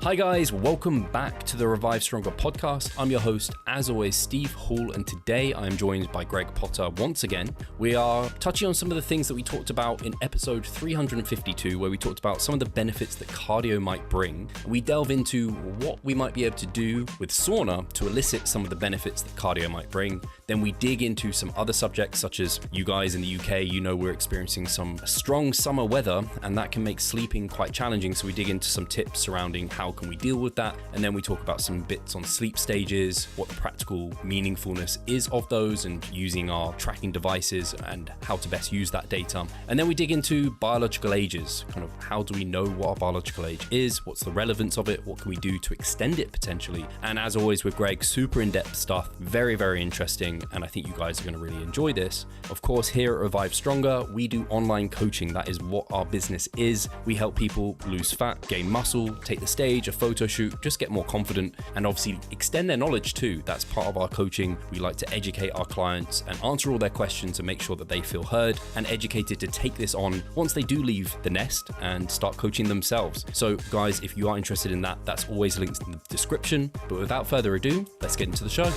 Hi guys, welcome back to the Revive Stronger podcast. I'm your host, as always, Steve Hall, and today I'm joined by Greg Potter once again. We are touching on some of the things that we talked about in episode 352, where we talked about some of the benefits that cardio might bring. We delve into what we might be able to do with sauna to elicit some of the benefits that cardio might bring. Then we dig into some other subjects, such as you guys in the UK, you know we're experiencing some strong summer weather, and that can make sleeping quite challenging. So we dig into some tips surrounding how can we deal with that, and then we talk about some bits on sleep stages, what the practical meaningfulness is of those, and using our tracking devices and how to best use that data. And then we dig into biological ages, kind of how do we know what our biological age is, what's the relevance of it, what can we do to extend it potentially. And as always with Greg, super in-depth stuff, very, very interesting, and I think you guys are going to really enjoy this. Of course, here at Revive Stronger, we do online coaching. That is what our business is. We help people lose fat, gain muscle, take the stage, a photo shoot, just get more confident, and obviously extend their knowledge too. That's part of our coaching. We like to educate our clients and answer all their questions and make sure that they feel heard and educated to take this on once they do leave the nest and start coaching themselves. So guys, if you are interested in that, that's always linked in the description. But without further ado, let's get into the show.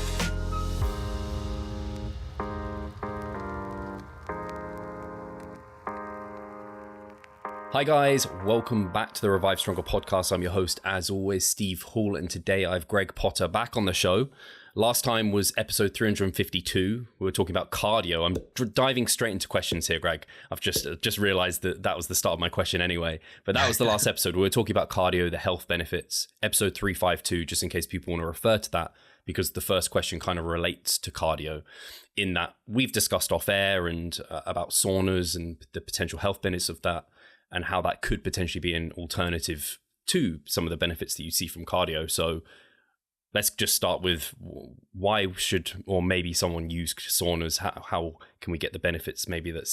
Hi guys, welcome back to the Revive Stronger podcast. I'm your host, as always, Steve Hall, and today I have Greg Potter back on the show. Last time was episode 352. We were talking about cardio. I'm diving straight into questions here, Greg. I've just realized that was the start of my question anyway. But that was the last episode. We were talking about cardio, the health benefits. Episode 352, just in case people want to refer to that, because the first question kind of relates to cardio in that we've discussed off air and about saunas and the potential health benefits of that, and how that could potentially be an alternative to some of the benefits that you see from cardio. So let's just start with why should, or maybe someone use saunas? How can we get the benefits maybe that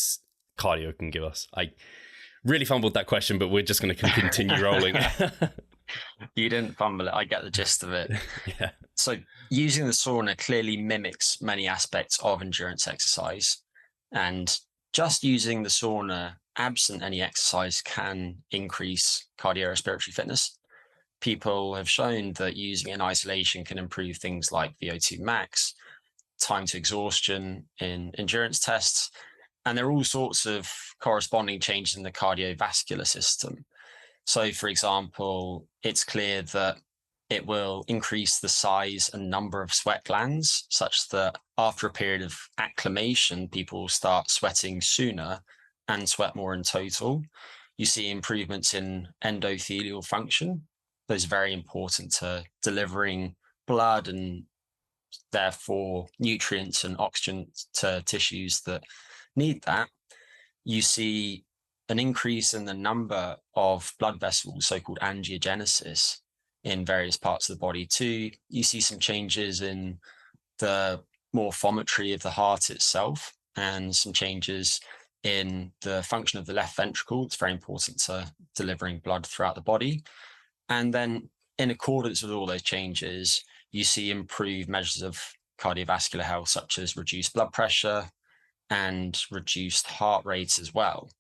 cardio can give us? I really fumbled that question, but we're just going to continue rolling. You didn't fumble it. I get the gist of it. Yeah. So using the sauna clearly mimics many aspects of endurance exercise, and just using the sauna absent any exercise can increase cardiorespiratory fitness. People have shown that using it in isolation can improve things like VO2 max, time to exhaustion in endurance tests, and there are all sorts of corresponding changes in the cardiovascular system. So, for example, it's clear that it will increase the size and number of sweat glands, such that after a period of acclimation, people will start sweating sooner and sweat more in total. You see improvements in endothelial function. Those are very important to delivering blood and therefore nutrients and oxygen to tissues that need that. You see an increase in the number of blood vessels, so-called angiogenesis, in various parts of the body too. You see some changes in the morphometry of the heart itself and some changes in the function of the left ventricle. It's very important to delivering blood throughout the body. And then in accordance with all those changes, you see improved measures of cardiovascular health, such as reduced blood pressure and reduced heart rate as well.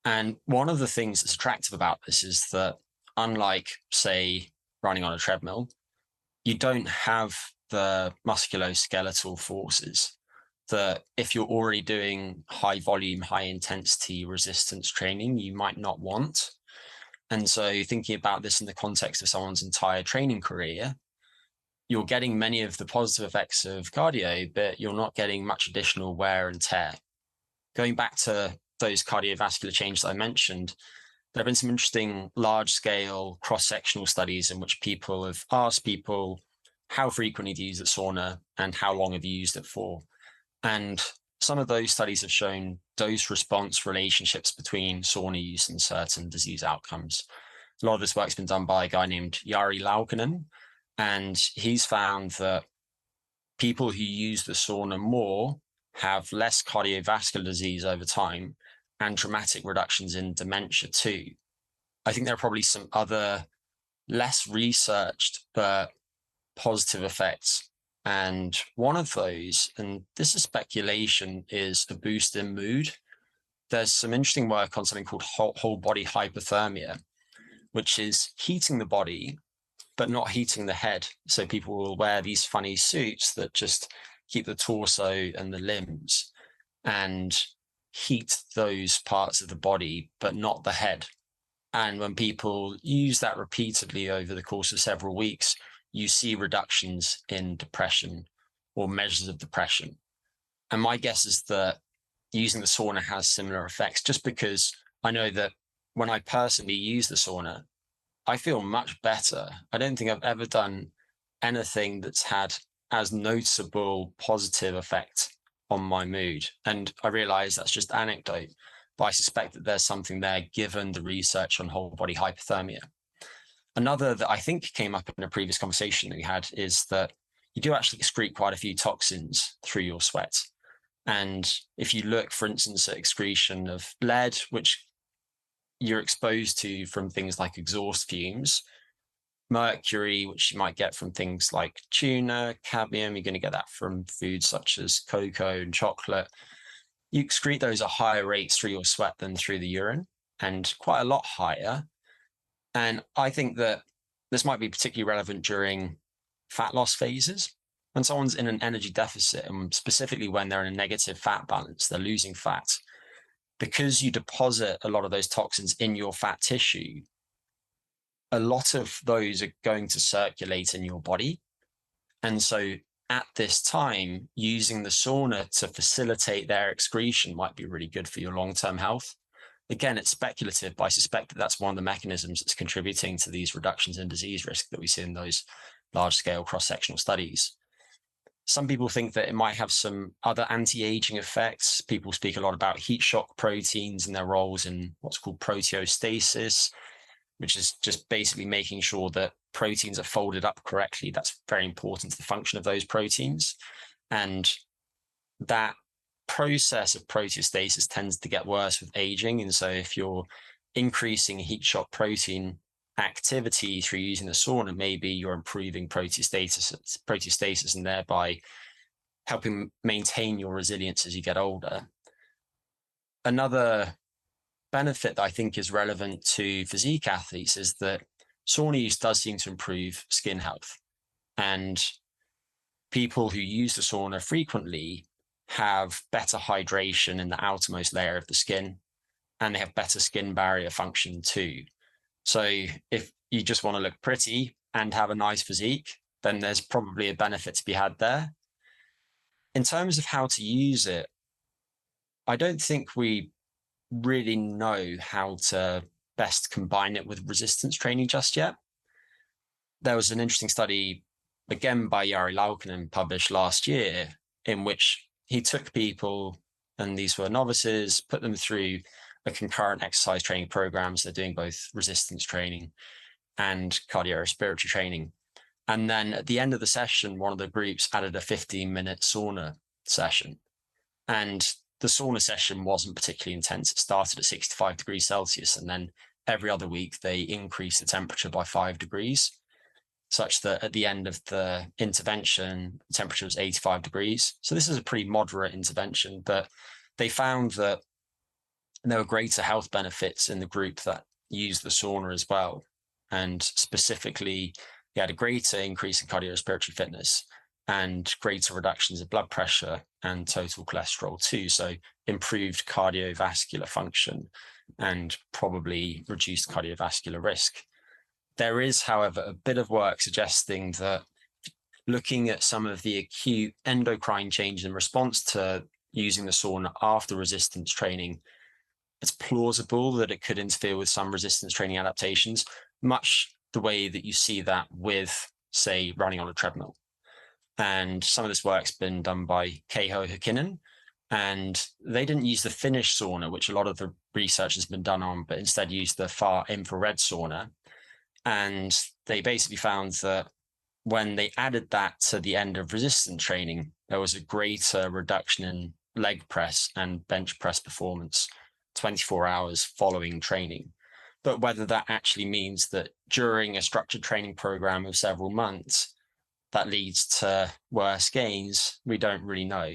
And one of the things that's attractive about this is that, unlike, say, running on a treadmill, you don't have the musculoskeletal forces that if you're already doing high volume, high intensity resistance training, you might not want. And so thinking about this in the context of someone's entire training career, you're getting many of the positive effects of cardio, but you're not getting much additional wear and tear. Going back to those cardiovascular changes I mentioned, there have been some interesting large-scale cross-sectional studies in which people have asked people how frequently do you use the sauna and how long have you used it for. And some of those studies have shown dose-response relationships between sauna use and certain disease outcomes. A lot of this work's been done by a guy named Jari Laukkanen, and he's found that people who use the sauna more have less cardiovascular disease over time and dramatic reductions in dementia too. I think there are probably some other less researched but positive effects. And one of those, and this is speculation, is a boost in mood. There's some interesting work on something called whole body hypothermia, which is heating the body but not heating the head. So people will wear these funny suits that just keep the torso and the limbs and heat those parts of the body, but not the head. And when people use that repeatedly over the course of several weeks, you see reductions in depression or measures of depression. And my guess is that using the sauna has similar effects, just because I know that when I personally use the sauna, I feel much better. I don't think I've ever done anything that's had as noticeable positive effect on my mood. And I realize that's just anecdote, but I suspect that there's something there given the research on whole body hypothermia. Another that I think came up in a previous conversation that we had is that you do actually excrete quite a few toxins through your sweat. And if you look, for instance, at excretion of lead, which you're exposed to from things like exhaust fumes, mercury, which you might get from things like tuna, cadmium, you're going to get that from foods such as cocoa and chocolate. You excrete those at higher rates through your sweat than through the urine, and quite a lot higher. And I think that this might be particularly relevant during fat loss phases. When someone's in an energy deficit, and specifically when they're in a negative fat balance, they're losing fat, because you deposit a lot of those toxins in your fat tissue, a lot of those are going to circulate in your body. And so at this time, using the sauna to facilitate their excretion might be really good for your long-term health. Again, it's speculative, but I suspect that that's one of the mechanisms that's contributing to these reductions in disease risk that we see in those large-scale cross-sectional studies. Some people think that it might have some other anti-aging effects. People speak a lot about heat shock proteins and their roles in what's called proteostasis, which is just basically making sure that proteins are folded up correctly. That's very important to the function of those proteins. And that process of proteostasis tends to get worse with aging. And so if you're increasing heat shock protein activity through using the sauna, maybe you're improving proteostasis and thereby helping maintain your resilience as you get older. Another benefit that I think is relevant to physique athletes is that sauna use does seem to improve skin health. And people who use the sauna frequently have better hydration in the outermost layer of the skin, and they have better skin barrier function too. So if you just want to look pretty and have a nice physique, then there's probably a benefit to be had there. In terms of how to use it, I don't think we really know how to best combine it with resistance training just yet. There was an interesting study, again by Jari Laukkanen, published last year, in which he took people, and these were novices, put them through a concurrent exercise training program. So they're doing both resistance training and cardiorespiratory training. And then at the end of the session, one of the groups added a 15-minute sauna session. And the sauna session wasn't particularly intense. It started at 65 degrees Celsius, and then every other week they increased the temperature by 5 degrees, such that at the end of the intervention, the temperature was 85 degrees. So this is a pretty moderate intervention, but they found that there were greater health benefits in the group that used the sauna as well. And specifically, they had a greater increase in cardiorespiratory fitness and greater reductions in blood pressure and total cholesterol too. So improved cardiovascular function and probably reduced cardiovascular risk. There is, however, a bit of work suggesting that looking at some of the acute endocrine change in response to using the sauna after resistance training, it's plausible that it could interfere with some resistance training adaptations, much the way that you see that with, say, running on a treadmill. And some of this work's been done by Keiho Häkkinen, and they didn't use the Finnish sauna, which a lot of the research has been done on, but instead used the far infrared sauna. And they basically found that when they added that to the end of resistance training, there was a greater reduction in leg press and bench press performance 24 hours following training. But whether that actually means that during a structured training program of several months, that leads to worse gains, we don't really know.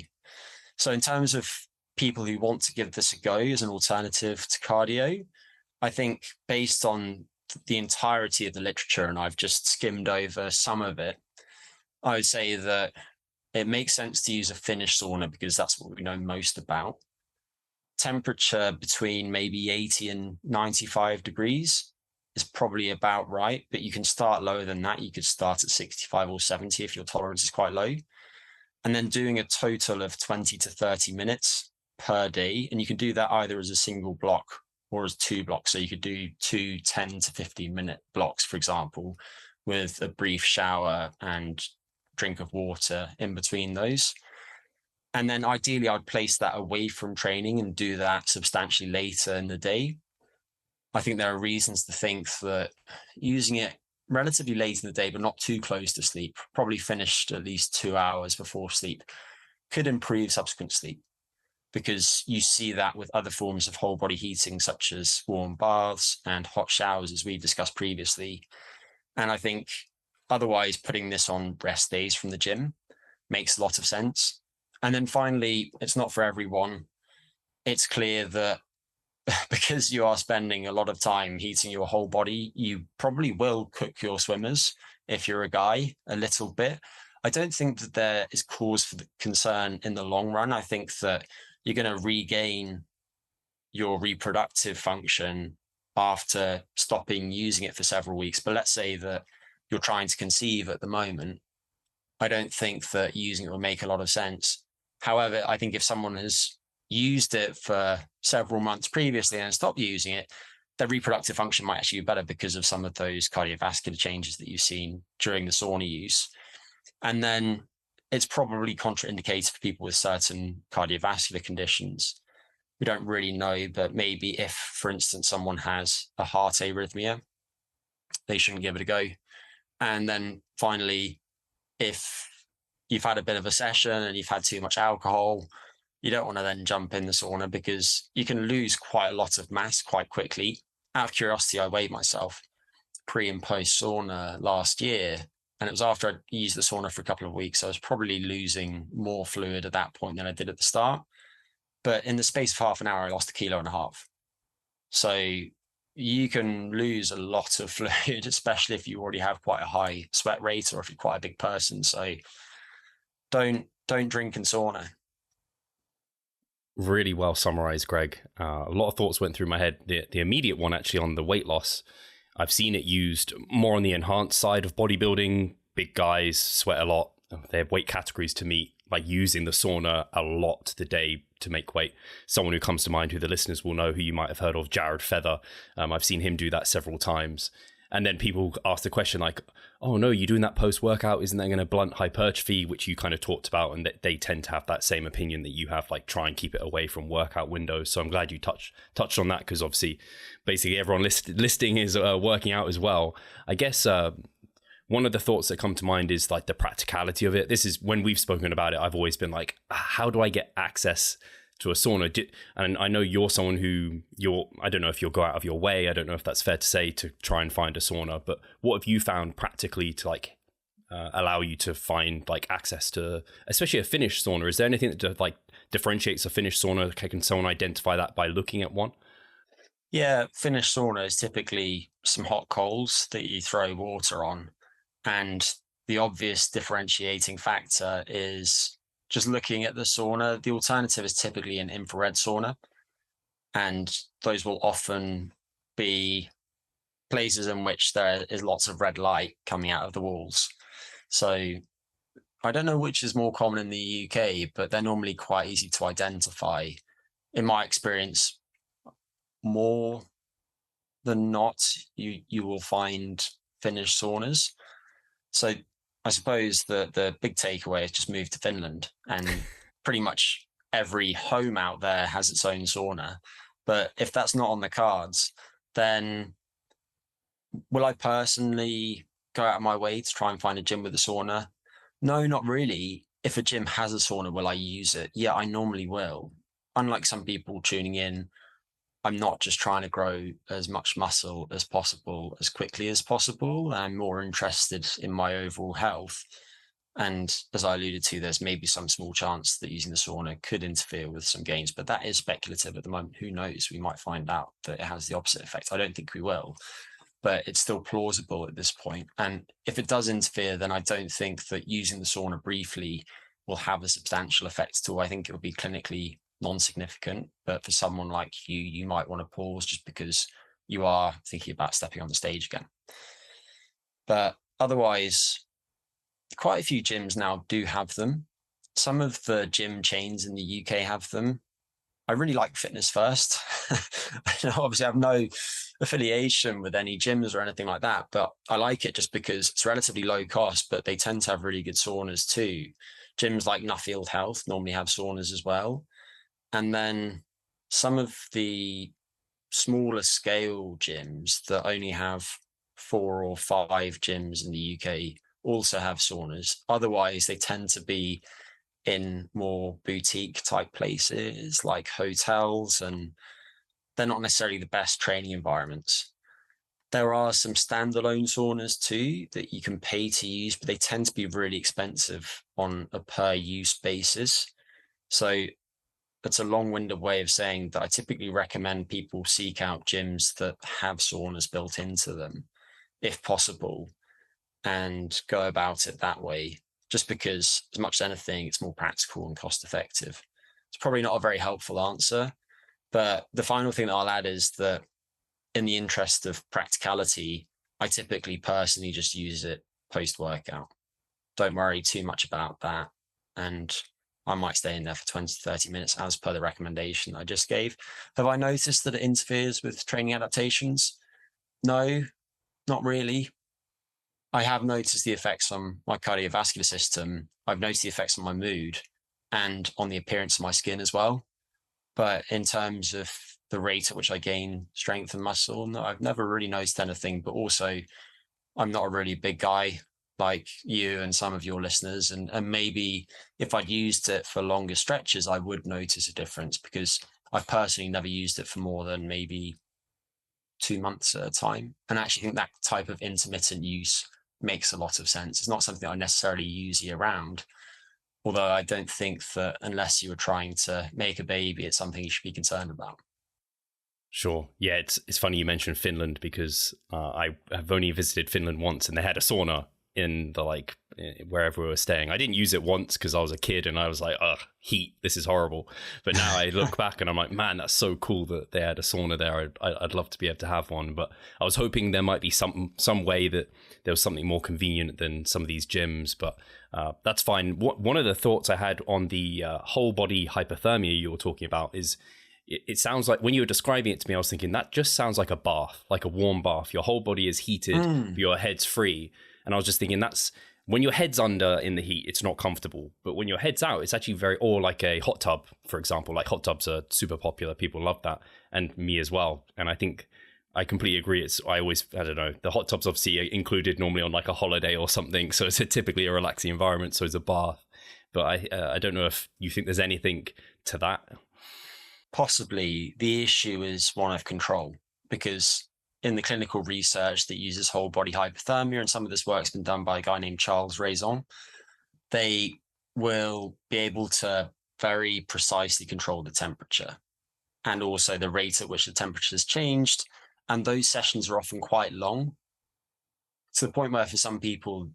So in terms of people who want to give this a go as an alternative to cardio, I think based on the entirety of the literature and I've just skimmed over some of it, I would say that it makes sense to use a Finnish sauna because that's what we know most about. Temperature between maybe 80 and 95 degrees is probably about right, but you can start lower than that. You could start at 65 or 70 if your tolerance is quite low. And then doing a total of 20 to 30 minutes per day. And you can do that either as a single block or as 2 blocks. So you could do 2 10 to 15-minute blocks, for example, with a brief shower and drink of water in between those. And then ideally, I'd place that away from training and do that substantially later in the day. I think there are reasons to think that using it relatively late in the day, but not too close to sleep, probably finished at least 2 hours before sleep, could improve subsequent sleep. Because you see that with other forms of whole body heating, such as warm baths and hot showers, as we discussed previously. And I think otherwise putting this on rest days from the gym makes a lot of sense. And then finally, it's not for everyone. It's clear that because you are spending a lot of time heating your whole body, you probably will cook your swimmers, if you're a guy, a little bit. I don't think that there is cause for the concern in the long run. I think that you're going to regain your reproductive function after stopping using it for several weeks. But let's say that you're trying to conceive at the moment. I don't think that using it will make a lot of sense. However, I think if someone has used it for several months previously and stopped using it, their reproductive function might actually be better because of some of those cardiovascular changes that you've seen during the sauna use. And then it's probably contraindicated for people with certain cardiovascular conditions. We don't really know, but maybe if, for instance, someone has a heart arrhythmia, they shouldn't give it a go. And then finally, if you've had a bit of a session and you've had too much alcohol, you don't want to then jump in the sauna because you can lose quite a lot of mass quite quickly. Out of curiosity, I weighed myself pre and post sauna last year, and it was after I used the sauna for a couple of weeks. I was probably losing more fluid at that point than I did at the start. But in the space of half an hour, I lost 1.5 kilos. So you can lose a lot of fluid, especially if you already have quite a high sweat rate or if you're quite a big person. So don't drink in sauna. Really well summarized, Greg. A lot of thoughts went through my head. The immediate one actually on the weight loss. I've seen it used more on the enhanced side of bodybuilding. Big guys sweat a lot. They have weight categories to meet, like using the sauna a lot the day to make weight. Someone who comes to mind who the listeners will know, who you might have heard of, Jared Feather. I've seen him do that several times. And then people ask the question like, oh no, you're doing that post-workout, isn't that going to blunt hypertrophy, which you kind of talked about, and that they tend to have that same opinion that you have, like try and keep it away from workout windows. So I'm glad you touched on that, because obviously basically everyone listing is working out as well. I guess one of the thoughts that come to mind is like the practicality of it. This is when we've spoken about it, I've always been like, how do I get access to a sauna? And I know you're someone who I don't know if you'll go out of your way, I don't know if that's fair to say, to try and find a sauna, but what have you found practically to like allow you to find like access to, especially a Finnish sauna? Is there anything that like differentiates a Finnish sauna? Can someone identify that by looking at one? Yeah, Finnish sauna is typically some hot coals that you throw water on. And the obvious differentiating factor is just looking at the sauna. The alternative is typically an infrared sauna. And those will often be places in which there is lots of red light coming out of the walls. So I don't know which is more common in the UK, but they're normally quite easy to identify. In my experience, more than not, you will find Finnish saunas. So I suppose the big takeaway is just move to Finland, and pretty much every home out there has its own sauna. But if that's not on the cards, then will I personally go out of my way to try and find a gym with a sauna? No, not really. If a gym has a sauna, will I use it? Yeah, I normally will. Unlike some people tuning in, I'm not just trying to grow as much muscle as possible, as quickly as possible. I'm more interested in my overall health. And as I alluded to, there's maybe some small chance that using the sauna could interfere with some gains, but that is speculative at the moment. Who knows? We might find out that it has the opposite effect. I don't think we will. but it's still plausible at this point. And if it does interfere, then I don't think that using the sauna briefly will have a substantial effect at all. I think it will be clinically non-significant, but for someone like you, you might want to pause just because you are thinking about stepping on the stage again. But otherwise, quite a few gyms now do have them. Some of the gym chains in the UK have them. I really like Fitness First. Obviously, I have no affiliation with any gyms or anything like that, but I like it just because it's relatively low cost, but they tend to have really good saunas too. Gyms like Nuffield Health normally have saunas as well. And then some of the smaller scale gyms that only have 4 or 5 gyms in the UK also have saunas. Otherwise, they tend to be in more boutique type places like hotels, and they're not necessarily the best training environments. There are some standalone saunas too that you can pay to use, but they tend to be really expensive on a per use basis. So that's a long-winded way of saying that I typically recommend people seek out gyms that have saunas built into them, if possible, and go about it that way. Just because, as much as anything, it's more practical and cost effective. It's probably not a very helpful answer, but the final thing that I'll add is that in the interest of practicality, I typically personally just use it post-workout. Don't worry too much about that. And I might stay in there for 20 to 30 minutes as per the recommendation I just gave. Have I noticed that it interferes with training adaptations? No, not really. I have noticed the effects on my cardiovascular system. I've noticed the effects on my mood and on the appearance of my skin as well. But in terms of the rate at which I gain strength and muscle, no, I've never really noticed anything. But also, I'm not a really big guy like you and some of your listeners. And maybe if I'd used it for longer stretches, I would notice a difference, because I've personally never used it for more than maybe 2 months at a time. And I actually think that type of intermittent use makes a lot of sense. It's not something I necessarily use year round, although I don't think that unless you were trying to make a baby, it's something you should be concerned about. Sure. Yeah, it's funny you mentioned Finland, because I have only visited Finland once, and they had a sauna in the wherever we were staying. I didn't use it once because I was a kid and I was like, ugh, heat, this is horrible. But now I look back and I'm like, man, that's so cool that they had a sauna there. I'd love to be able to have one. But I was hoping there might be some way that there was something more convenient than some of these gyms. But that's fine. One of the thoughts I had on the whole body hypothermia you were talking about is, it sounds like when you were describing it to me, I was thinking that just sounds like a bath, like a warm bath. Your whole body is heated, but your head's free. And I was just thinking that's when your head's under in the heat, it's not comfortable. But when your head's out, it's actually or like a hot tub, for example. Like hot tubs are super popular. People love that. And me as well. And I think I completely agree. I don't know. The hot tub's obviously included normally on like a holiday or something. So it's typically a relaxing environment. So it's a bath. But I don't know if you think there's anything to that. Possibly the issue is one of control, because in the clinical research that uses whole body hypothermia, and some of this work's been done by a guy named Charles Raison, they will be able to very precisely control the temperature and also the rate at which the temperature has changed. And those sessions are often quite long, to the point where for some people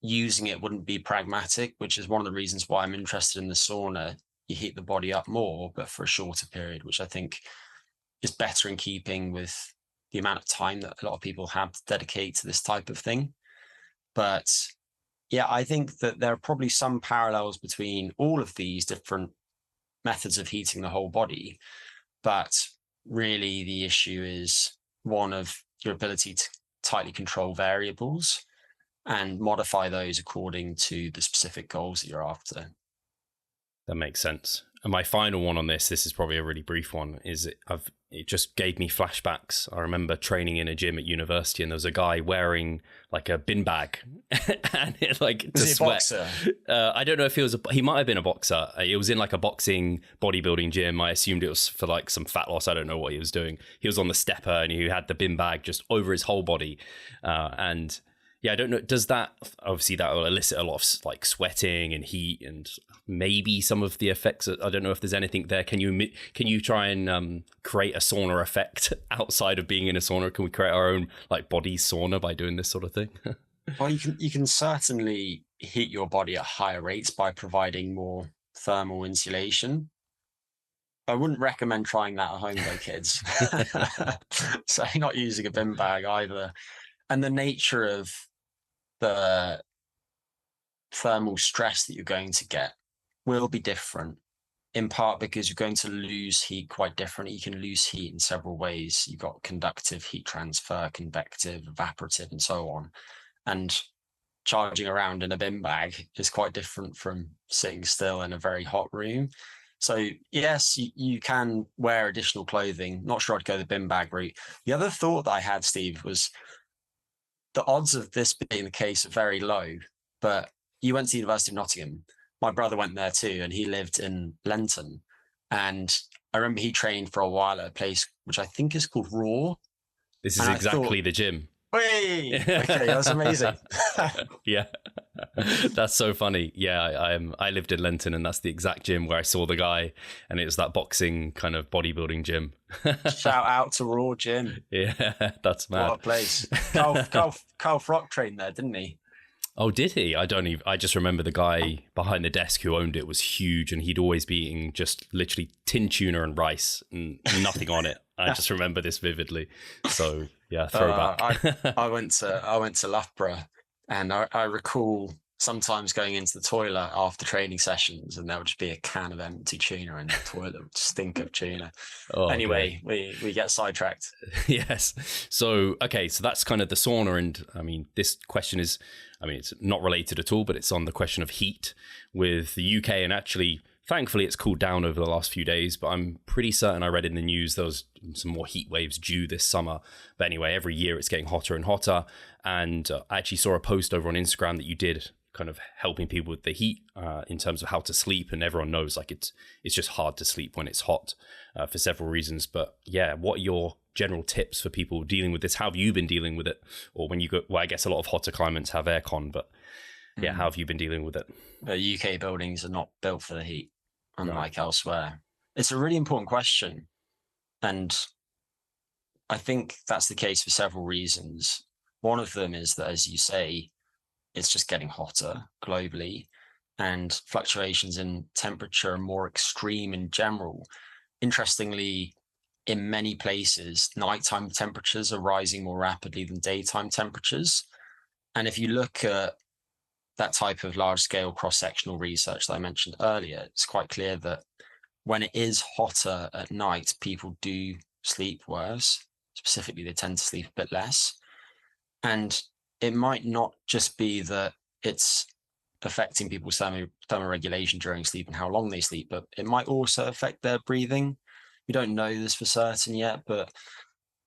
using it wouldn't be pragmatic, which is one of the reasons why I'm interested in the sauna. You heat the body up more, but for a shorter period, which I think is better in keeping with the amount of time that a lot of people have to dedicate to this type of thing. But yeah, I think that there are probably some parallels between all of these different methods of heating the whole body. But really the issue is one of your ability to tightly control variables and modify those according to the specific goals that you're after. That makes sense. And my final one on this is probably a really brief one, is it just gave me flashbacks. I remember training in a gym at university, and there was a guy wearing like a bin bag and it, like, was to he sweat. A boxer? I don't know if he might have been a boxer. It was in like a boxing bodybuilding gym. I assumed it was for like some fat loss. I don't know what he was doing. He was on the stepper and he had the bin bag just over his whole body. And yeah, I don't know. Does that, obviously that will elicit a lot of like sweating and heat, and maybe some of the effects. I don't know if there's anything there. Can you try and create a sauna effect outside of being in a sauna? Can we create our own like body sauna by doing this sort of thing? Well, you can certainly heat your body at higher rates by providing more thermal insulation. I wouldn't recommend trying that at home though, kids. So not using a bin bag either. And the nature of the thermal stress that you're going to get will be different, in part because you're going to lose heat quite differently. You can lose heat in several ways. You've got conductive heat transfer, convective, evaporative, and so on. And charging around in a bin bag is quite different from sitting still in a very hot room. So yes, you can wear additional clothing. Not sure I'd go the bin bag route. The other thought that I had, Steve, was the odds of this being the case are very low, but you went to the University of Nottingham. My brother went there too, and he lived in Lenton. And I remember he trained for a while at a place which I think is called Raw. This is exactly the gym. Wait, okay, that's amazing. Yeah, that's so funny. Yeah, I lived in Lenton, and that's the exact gym where I saw the guy, and it was that boxing kind of bodybuilding gym. Shout out to Raw Gym. Yeah, that's mad. What a place. Carl Frock trained there, didn't he? Oh, did he? I just remember the guy behind the desk who owned it was huge, and he'd always be eating just literally tin tuna and rice and nothing on it. I just remember this vividly. So yeah, throwback. I went to Loughborough, and I recall sometimes going into the toilet after training sessions, and there would just be a can of empty tuna in the toilet, would stink of tuna. Oh, anyway, we get sidetracked. Yes. So okay, so that's kind of the sauna, and I mean, this question is, it's not related at all, but it's on the question of heat with the UK, and actually, thankfully, it's cooled down over the last few days, but I'm pretty certain I read in the news there was some more heat waves due this summer. But anyway, every year it's getting hotter and hotter. And I actually saw a post over on Instagram that you did kind of helping people with the heat in terms of how to sleep. And everyone knows like it's just hard to sleep when it's hot for several reasons. But yeah, what are your general tips for people dealing with this? How have you been dealing with it? Or when you go, well, I guess a lot of hotter climates have aircon, but yeah, how have you been dealing with it? The UK buildings are not built for the heat, unlike elsewhere. It's a really important question. And I think that's the case for several reasons. One of them is that, as you say, it's just getting hotter globally, and fluctuations in temperature are more extreme in general. Interestingly, in many places, nighttime temperatures are rising more rapidly than daytime temperatures. And if you look at that type of large-scale cross-sectional research that I mentioned earlier, it's quite clear that when it is hotter at night, people do sleep worse. Specifically, they tend to sleep a bit less. And it might not just be that it's affecting people's thermoregulation during sleep and how long they sleep, but it might also affect their breathing. We don't know this for certain yet, but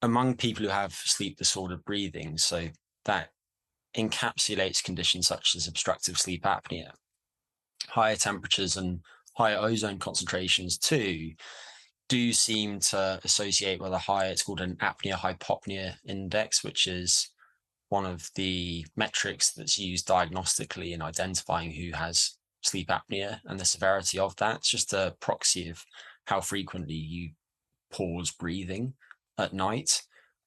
among people who have sleep disordered breathing, so that encapsulates conditions such as obstructive sleep apnea, higher temperatures and higher ozone concentrations too do seem to associate with a higher, it's called an apnea-hypopnea index, which is one of the metrics that's used diagnostically in identifying who has sleep apnea and the severity of that. It's just a proxy of how frequently you pause breathing at night.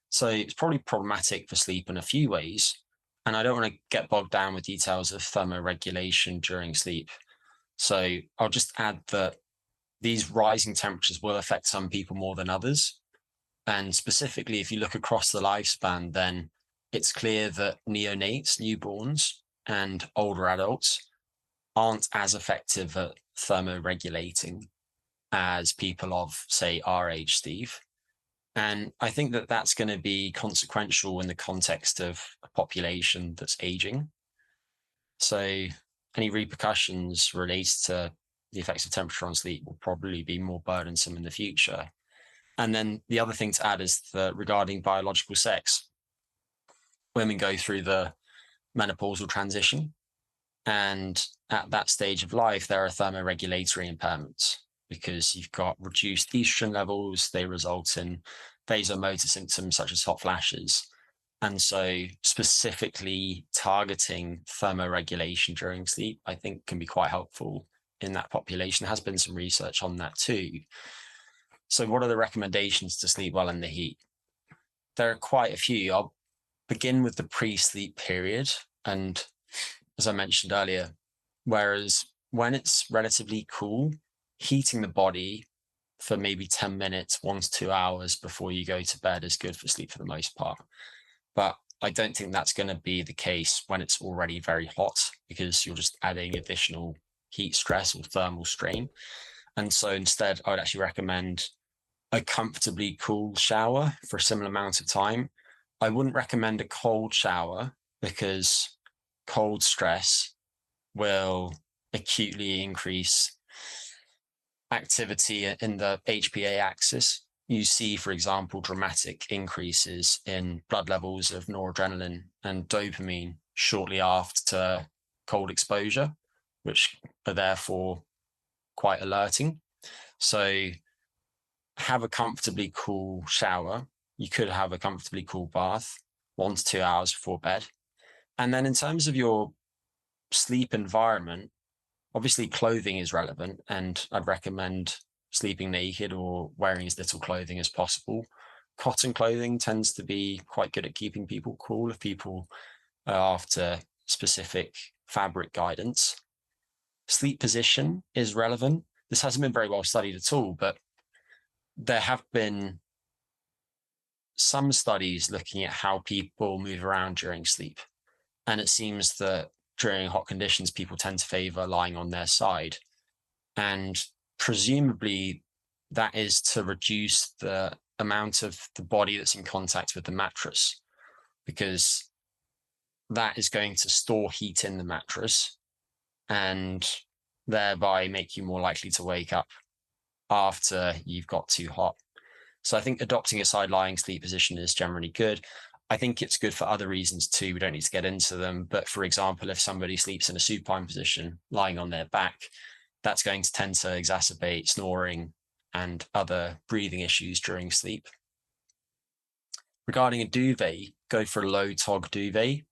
So it's probably problematic for sleep in a few ways. And I don't want to get bogged down with details of thermoregulation during sleep. So I'll just add that these rising temperatures will affect some people more than others. And specifically, if you look across the lifespan, then it's clear that neonates, newborns, and older adults aren't as effective at thermoregulating as people of, say, our age, Steve. And I think that that's going to be consequential in the context of a population that's aging. So any repercussions related to the effects of temperature on sleep will probably be more burdensome in the future. And then the other thing to add is that regarding biological sex, women go through the menopausal transition. And at that stage of life, there are thermoregulatory impairments because you've got reduced estrogen levels. They result in vasomotor symptoms such as hot flashes. And so specifically targeting thermoregulation during sleep, I think, can be quite helpful in that population. There has been some research on that too. So what are the recommendations to sleep well in the heat? There are quite a few. I'll begin with the pre-sleep period. And as I mentioned earlier, whereas when it's relatively cool, heating the body for maybe 10 minutes, 1 to 2 hours before you go to bed is good for sleep for the most part. But I don't think that's going to be the case when it's already very hot, because you're just adding additional heat stress or thermal strain. And so instead, I would actually recommend a comfortably cool shower for a similar amount of time. I wouldn't recommend a cold shower, because cold stress will acutely increase activity in the HPA axis. You see, for example, dramatic increases in blood levels of noradrenaline and dopamine shortly after cold exposure, which are therefore quite alerting. So have a comfortably cool shower. You could have a comfortably cool bath 1 to 2 hours before bed. And then in terms of your sleep environment, obviously clothing is relevant, and I'd recommend sleeping naked or wearing as little clothing as possible. Cotton clothing tends to be quite good at keeping people cool if people are after specific fabric guidance. Sleep position is relevant. This hasn't been very well studied at all, but there have been some studies looking at how people move around during sleep. And it seems that during hot conditions, people tend to favor lying on their side. And presumably that is to reduce the amount of the body that's in contact with the mattress, because that is going to store heat in the mattress and thereby make you more likely to wake up after you've got too hot. So I think adopting a side lying sleep position is generally good. I think it's good for other reasons too. We don't need to get into them. But for example, if somebody sleeps in a supine position, lying on their back, that's going to tend to exacerbate snoring and other breathing issues during sleep. Regarding a duvet, go for a low TOG duvet.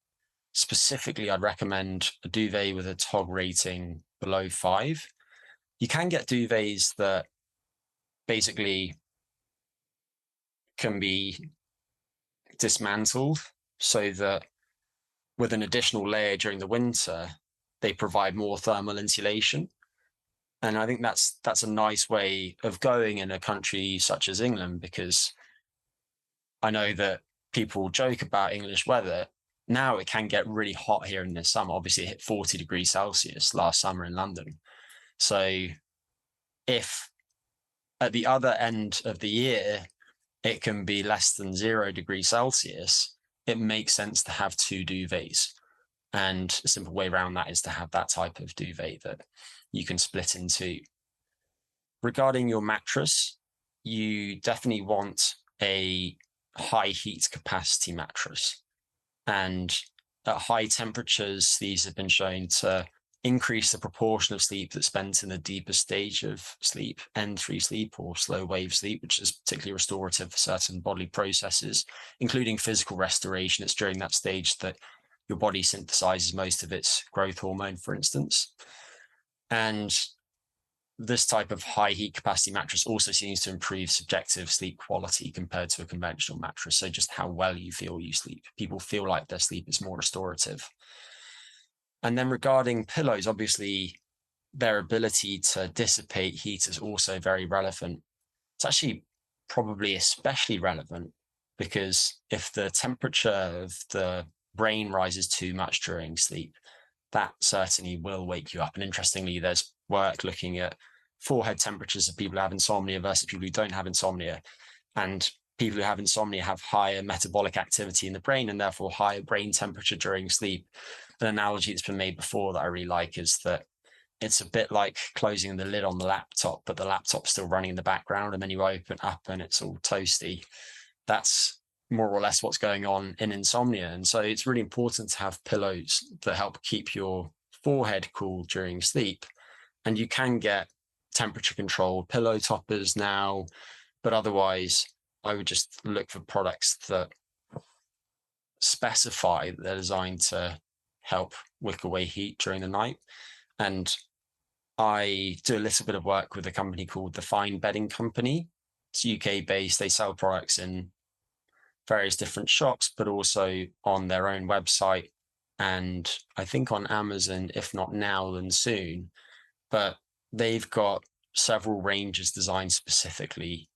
Specifically, I'd recommend a duvet with a TOG rating below 5. You can get duvets that basically can be dismantled so that with an additional layer during the winter, they provide more thermal insulation. And I think that's a nice way of going in a country such as England, because I know that people joke about English weather. Now it can get really hot here in the summer. Obviously, it hit 40 degrees Celsius last summer in London. So if at the other end of the year, it can be less than 0 degrees Celsius, it makes sense to have 2 duvets. And a simple way around that is to have that type of duvet that you can split in two. Regarding your mattress, you definitely want a high heat capacity mattress. And at high temperatures, these have been shown to increase the proportion of sleep that's spent in the deeper stage of sleep, N3 sleep or slow wave sleep, which is particularly restorative for certain bodily processes, including physical restoration. It's during that stage that your body synthesizes most of its growth hormone, for instance. And this type of high heat capacity mattress also seems to improve subjective sleep quality compared to a conventional mattress. So just how well you feel you sleep. People feel like their sleep is more restorative. And then regarding pillows, obviously their ability to dissipate heat is also very relevant. It's actually probably especially relevant because if the temperature of the brain rises too much during sleep, that certainly will wake you up. And interestingly, there's work looking at forehead temperatures of people who have insomnia versus people who don't have insomnia. And people who have insomnia have higher metabolic activity in the brain and therefore higher brain temperature during sleep. An analogy that's been made before that I really like is that it's a bit like closing the lid on the laptop, but the laptop's still running in the background, and then you open up and it's all toasty. That's more or less what's going on in insomnia. And so it's really important to have pillows that help keep your forehead cool during sleep. And you can get temperature controlled pillow toppers now, but otherwise I would just look for products that specify that they're designed to help wick away heat during the night. And I do a little bit of work with a company called the Fine Bedding Company. It's UK based. They sell products in various different shops, but also on their own website. And I think on Amazon, if not now, then soon. But they've got several ranges designed specifically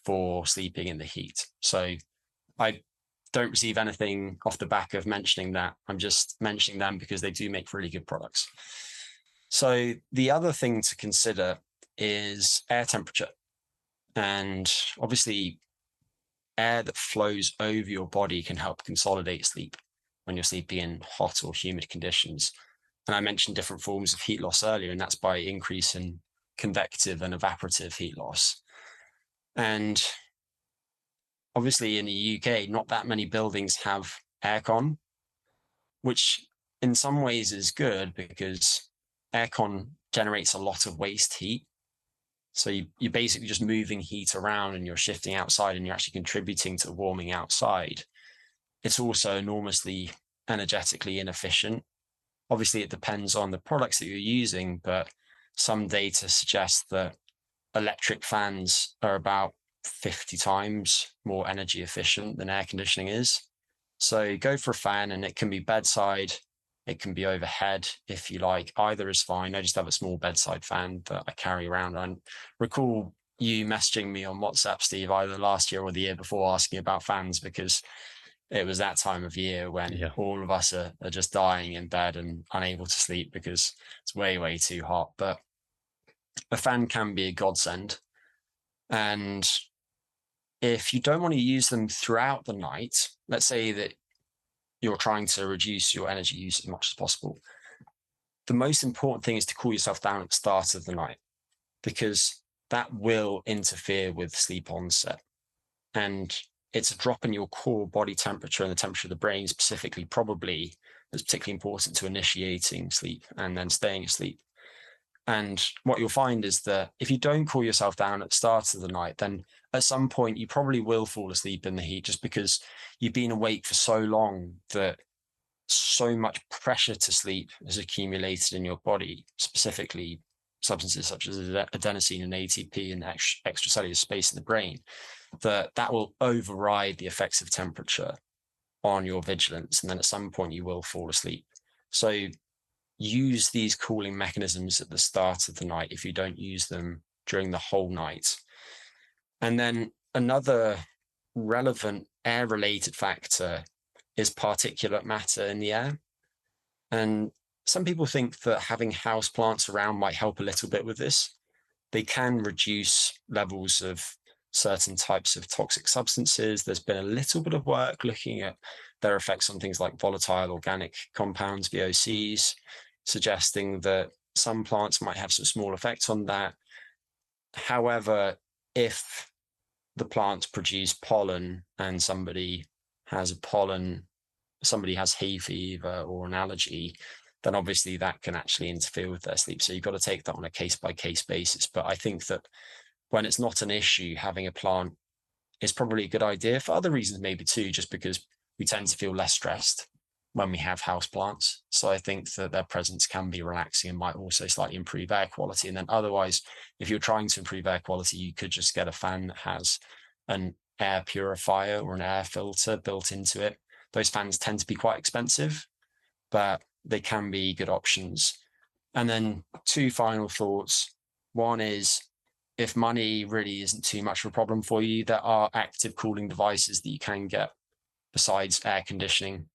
for sleeping in the heat. So I don't receive anything off the back of mentioning that. I'm just mentioning them because they do make really good products. So the other thing to consider is air temperature. And obviously, air that flows over your body can help consolidate sleep when you're sleeping in hot or humid conditions. And I mentioned different forms of heat loss earlier, and that's by increasing convective and evaporative heat loss. And obviously in the UK, not that many buildings have aircon, which in some ways is good because aircon generates a lot of waste heat. So you're basically just moving heat around and you're shifting outside and you're actually contributing to warming outside. It's also enormously energetically inefficient. Obviously, it depends on the products that you're using, but some data suggests that electric fans are about 50 times more energy efficient than air conditioning is. So go for a fan, and it can be bedside, it can be overhead if you like. Either is fine. I just have a small bedside fan that I carry around. I recall you messaging me on WhatsApp, Steve, either last year or the year before, asking about fans, because it was that time of year when all of us are just dying in bed and unable to sleep because it's way, way too hot. But a fan can be a godsend. And if you don't want to use them throughout the night, let's say that you're trying to reduce your energy use as much as possible, the most important thing is to cool yourself down at the start of the night, because that will interfere with sleep onset. And it's a drop in your core body temperature and the temperature of the brain specifically, probably, that's particularly important to initiating sleep and then staying asleep. And what you'll find is that if you don't cool yourself down at the start of the night, then at some point you probably will fall asleep in the heat, just because you've been awake for so long that so much pressure to sleep has accumulated in your body, specifically substances such as adenosine and ATP and extracellular space in the brain, that will override the effects of temperature on your vigilance. And then at some point you will fall asleep. So use these cooling mechanisms at the start of the night if you don't use them during the whole night. And then another relevant air-related factor is particulate matter in the air. And some people think that having houseplants around might help a little bit with this. They can reduce levels of certain types of toxic substances. There's been a little bit of work looking at their effects on things like volatile organic compounds, VOCs, suggesting that some plants might have some small effects on that. However, if the plants produce pollen and somebody has hay fever or an allergy, then obviously that can actually interfere with their sleep. So you've got to take that on a case-by-case basis. But I think that when it's not an issue, having a plant is probably a good idea, for other reasons maybe too, just because we tend to feel less stressed when we have house plants. So I think that their presence can be relaxing and might also slightly improve air quality. And then otherwise, if you're trying to improve air quality, you could just get a fan that has an air purifier or an air filter built into it. Those fans tend to be quite expensive, but they can be good options. And then two final thoughts. One is, if money really isn't too much of a problem for you, there are active cooling devices that you can get besides air conditioning.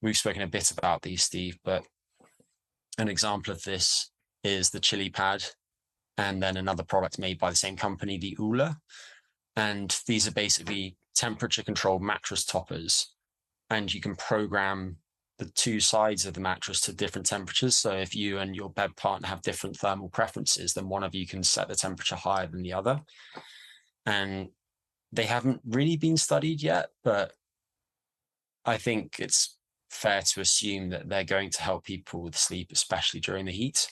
We've spoken a bit about these, Steve, but an example of this is the Chili Pad, and then another product made by the same company, the Oola. And these are basically temperature controlled mattress toppers, and you can program the two sides of the mattress to different temperatures. So if you and your bed partner have different thermal preferences, then one of you can set the temperature higher than the other. And they haven't really been studied yet, but I think it's fair to assume that they're going to help people with sleep, especially during the heat.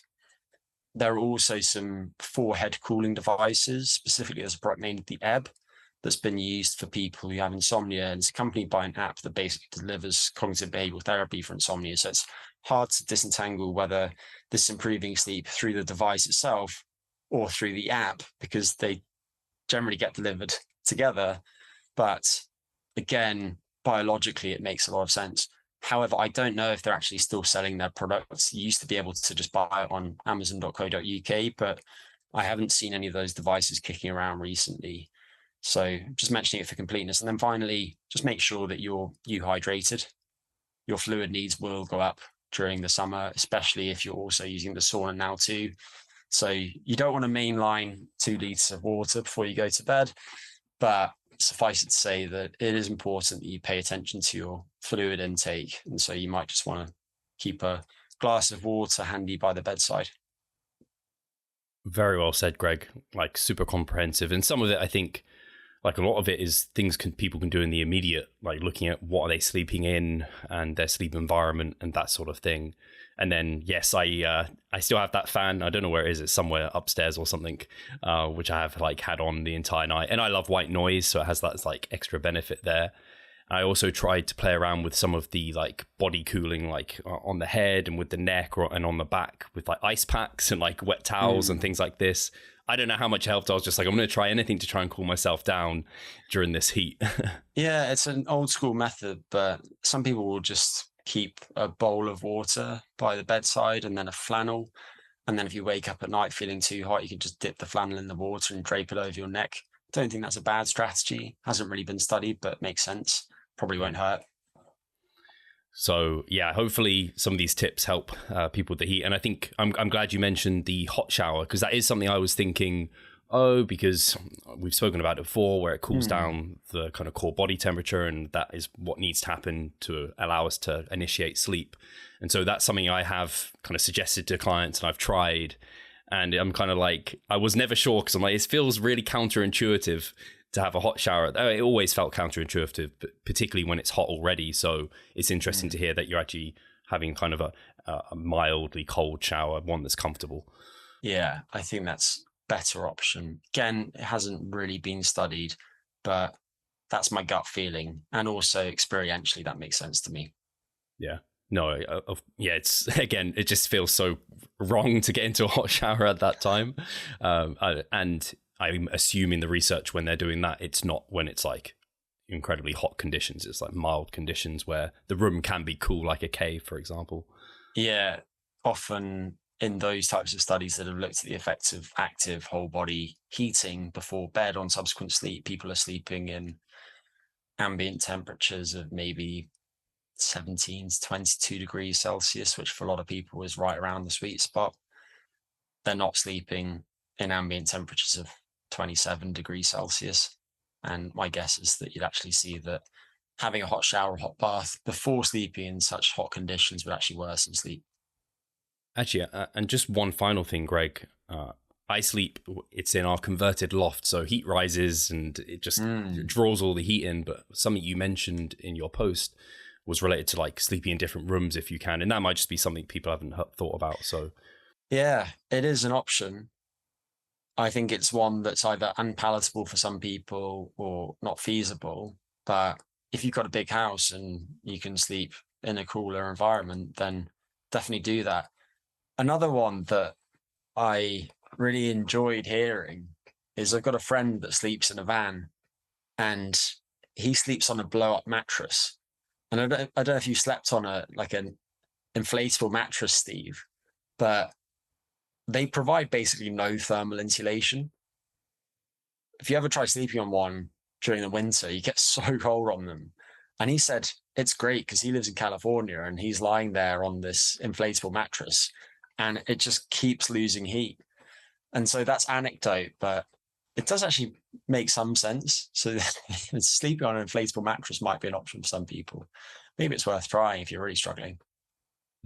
There are also some forehead cooling devices, specifically as a product named the that's been used for people who have insomnia, and it's accompanied by an app that basically delivers cognitive behavioral therapy for insomnia. So it's hard to disentangle whether this is improving sleep through the device itself or through the app, because they generally get delivered together. But again, biologically, it makes a lot of sense. However, I don't know if they're actually still selling their products. You used to be able to just buy it on amazon.co.uk, but I haven't seen any of those devices kicking around recently. So just mentioning it for completeness. And then finally, just make sure that you're hydrated. Your fluid needs will go up during the summer, especially if you're also using the sauna now too. So you don't want to mainline 2 liters of water before you go to bed, but suffice it to say that it is important that you pay attention to your fluid intake. And so you might just want to keep a glass of water handy by the bedside. Very well said, Greg. Like, super comprehensive. And some of it, I think, like, a lot of it is things people can do in the immediate, like looking at what are they sleeping in and their sleep environment and that sort of thing. And then, yes, I still have that fan. I don't know where it is. It's somewhere upstairs or something, which I have like had on the entire night. And I love white noise, so it has that like extra benefit there. I also tried to play around with some of the like body cooling, like on the head and with the neck and on the back with like ice packs and like wet towels and things like this. I don't know how much it helped. I was just like, I'm going to try anything to try and cool myself down during this heat. Yeah, it's an old school method, but some people will just keep a bowl of water by the bedside and then a flannel. And then if you wake up at night feeling too hot, you can just dip the flannel in the water and drape it over your neck. Don't think that's a bad strategy. Hasn't really been studied, but makes sense. Probably won't hurt. So yeah, hopefully some of these tips help people with the heat. And I think I'm glad you mentioned the hot shower, because that is something I was thinking, because we've spoken about it before, where it cools down the kind of core body temperature, and that is what needs to happen to allow us to initiate sleep. And so that's something I have kind of suggested to clients, and I've tried. And I'm kind of like, I was never sure, because I'm like, it feels really counterintuitive to have a hot shower. It always felt counterintuitive, but particularly when it's hot already. So it's interesting to hear that you're actually having kind of a mildly cold shower, one that's comfortable. Yeah, I think that's better option. Again, it hasn't really been studied, but that's my gut feeling. And also experientially, that makes sense to me. Yeah. No, it's, again, it just feels so wrong to get into a hot shower at that time. And I'm assuming the research when they're doing that, it's not when it's like incredibly hot conditions. It's like mild conditions where the room can be cool, like a cave, for example. Yeah, often in those types of studies that have looked at the effects of active whole body heating before bed on subsequent sleep, people are sleeping in ambient temperatures of maybe 17 to 22 degrees Celsius, which for a lot of people is right around the sweet spot. They're not sleeping in ambient temperatures of 27 degrees Celsius. And my guess is that you'd actually see that having a hot shower or hot bath before sleeping in such hot conditions would actually worsen sleep. Actually, and just one final thing, Greg. I sleep, it's in our converted loft, so heat rises and it just draws all the heat in. But something you mentioned in your post was related to like sleeping in different rooms if you can. And that might just be something people haven't thought about. So yeah, it is an option. I think it's one that's either unpalatable for some people or not feasible. But if you've got a big house and you can sleep in a cooler environment, then definitely do that. Another one that I really enjoyed hearing is I've got a friend that sleeps in a van and he sleeps on a blow-up mattress. And I don't know if you slept on an inflatable mattress, Steve, but they provide basically no thermal insulation. If you ever try sleeping on one during the winter, you get so cold on them. And he said it's great because he lives in California and he's lying there on this inflatable mattress and it just keeps losing heat. And so that's anecdote, but it does actually make some sense. So sleeping on an inflatable mattress might be an option for some people. Maybe it's worth trying if you're really struggling.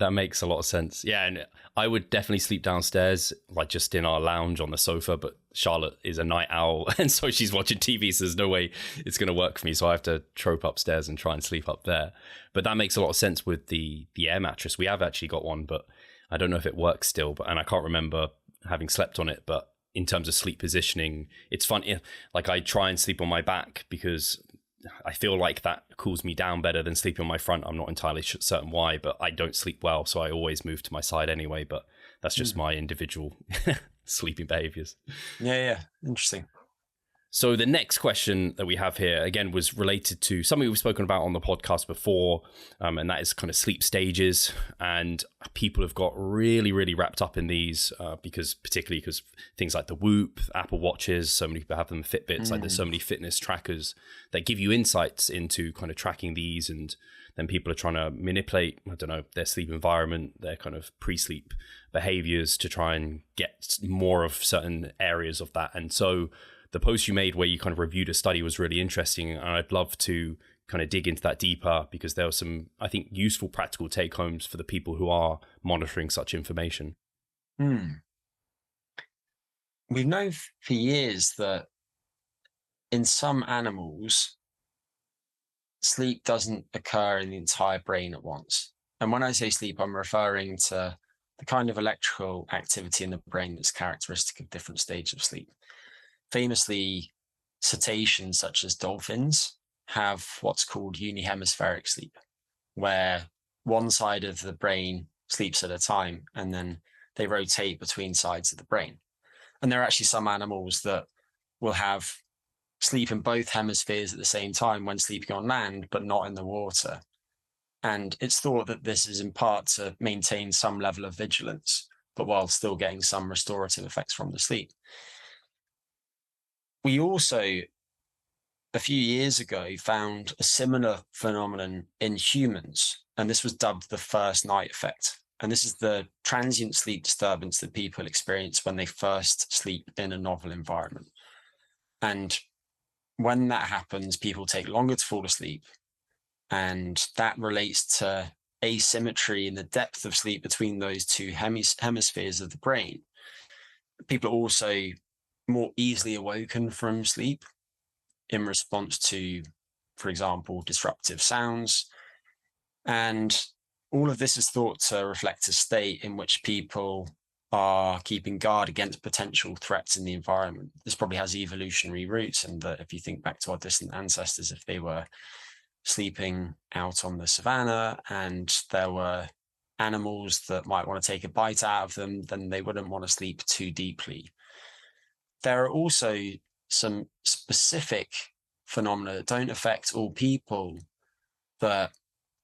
that makes a lot of sense. Yeah, and I would definitely sleep downstairs, like just in our lounge on the sofa, but Charlotte is a night owl, and so she's watching TV, so there's no way it's going to work for me, so I have to trope upstairs and try and sleep up there. But that makes a lot of sense with the air mattress. We have actually got one, but I don't know if it works still, and I can't remember having slept on it, but in terms of sleep positioning, it's fun. Like I try and sleep on my back because I feel like that cools me down better than sleeping on my front. I'm not entirely certain why, but I don't sleep well, so I always move to my side anyway. But that's just my individual sleeping behaviors. Yeah. Interesting. So the next question that we have here, again, was related to something we've spoken about on the podcast before, and that is kind of sleep stages. And people have got really, really wrapped up in these particularly because things like the Whoop, Apple Watches, so many people have them, Fitbits, like there's so many fitness trackers that give you insights into kind of tracking these. And then people are trying to manipulate, I don't know, their sleep environment, their kind of pre-sleep behaviors to try and get more of certain areas of that. And so the post you made where you kind of reviewed a study was really interesting, and I'd love to kind of dig into that deeper because there were some, I think, useful practical take homes for the people who are monitoring such information. We've known for years that in some animals, sleep doesn't occur in the entire brain at once. And when I say sleep, I'm referring to the kind of electrical activity in the brain that's characteristic of different stages of sleep. Famously, cetaceans such as dolphins have what's called unihemispheric sleep, where one side of the brain sleeps at a time and then they rotate between sides of the brain. And there are actually some animals that will have sleep in both hemispheres at the same time when sleeping on land, but not in the water. And it's thought that this is in part to maintain some level of vigilance, but while still getting some restorative effects from the sleep. We also, a few years ago, found a similar phenomenon in humans, and this was dubbed the first night effect. And this is the transient sleep disturbance that people experience when they first sleep in a novel environment. And when that happens, people take longer to fall asleep. And that relates to asymmetry in the depth of sleep between those two hemispheres of the brain. People are also more easily awoken from sleep in response to, for example, disruptive sounds. And all of this is thought to reflect a state in which people are keeping guard against potential threats in the environment. This probably has evolutionary roots, and that if you think back to our distant ancestors, if they were sleeping out on the savannah and there were animals that might want to take a bite out of them, then they wouldn't want to sleep too deeply. There are also some specific phenomena that don't affect all people that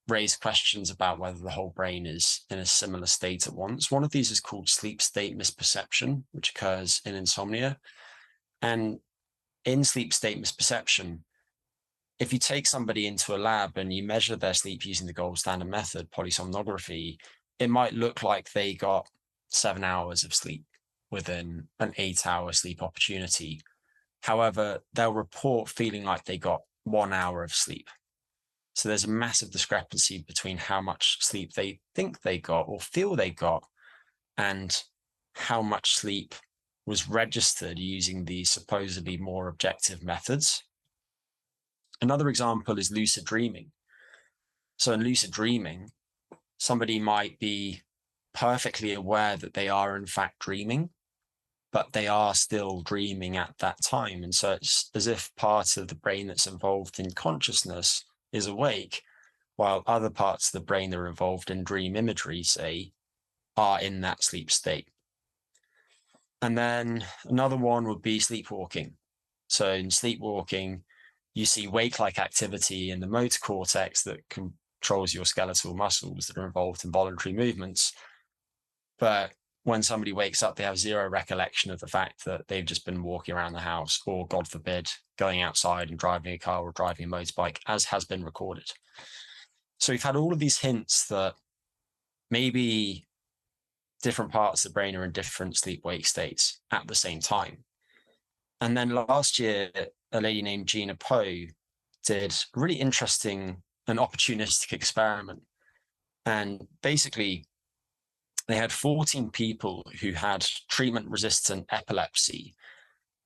raise questions about whether the whole brain is in a similar state at once. One of these is called sleep state misperception, which occurs in insomnia. And in sleep state misperception, if you take somebody into a lab and you measure their sleep using the gold standard method, polysomnography, it might look like they got 7 hours of sleep within an 8-hour sleep opportunity. However, they'll report feeling like they got 1 hour of sleep. So there's a massive discrepancy between how much sleep they think they got or feel they got and how much sleep was registered using the supposedly more objective methods. Another example is lucid dreaming. So in lucid dreaming, somebody might be perfectly aware that they are in fact dreaming, but they are still dreaming at that time. And so it's as if part of the brain that's involved in consciousness is awake, while other parts of the brain that are involved in dream imagery, say, are in that sleep state. And then another one would be sleepwalking. So in sleepwalking, you see wake-like activity in the motor cortex that controls your skeletal muscles that are involved in voluntary movements. But when somebody wakes up, they have zero recollection of the fact that they've just been walking around the house, or God forbid, going outside and driving a car or driving a motorbike, as has been recorded. So we've had all of these hints that maybe different parts of the brain are in different sleep-wake states at the same time. And then last year, a lady named Gina Poe did a really interesting and opportunistic experiment. And basically, they had 14 people who had treatment-resistant epilepsy.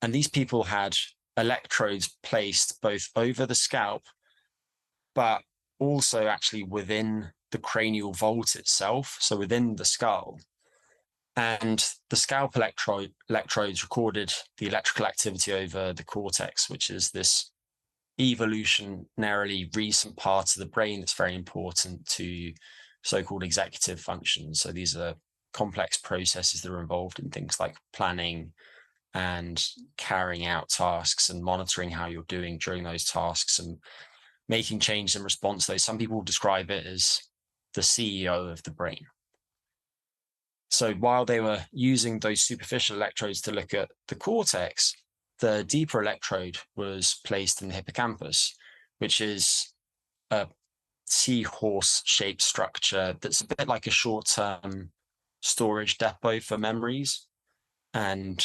And these people had electrodes placed both over the scalp, but also actually within the cranial vault itself, so within the skull. And the scalp electrodes recorded the electrical activity over the cortex, which is this evolutionarily recent part of the brain that's very important to so-called executive functions. So these are complex processes that are involved in things like planning and carrying out tasks and monitoring how you're doing during those tasks and making changes in response to those. Some people describe it as the CEO of the brain. So while they were using those superficial electrodes to look at the cortex, the deeper electrode was placed in the hippocampus, which is a seahorse-shaped structure that's a bit like a short-term storage depot for memories. And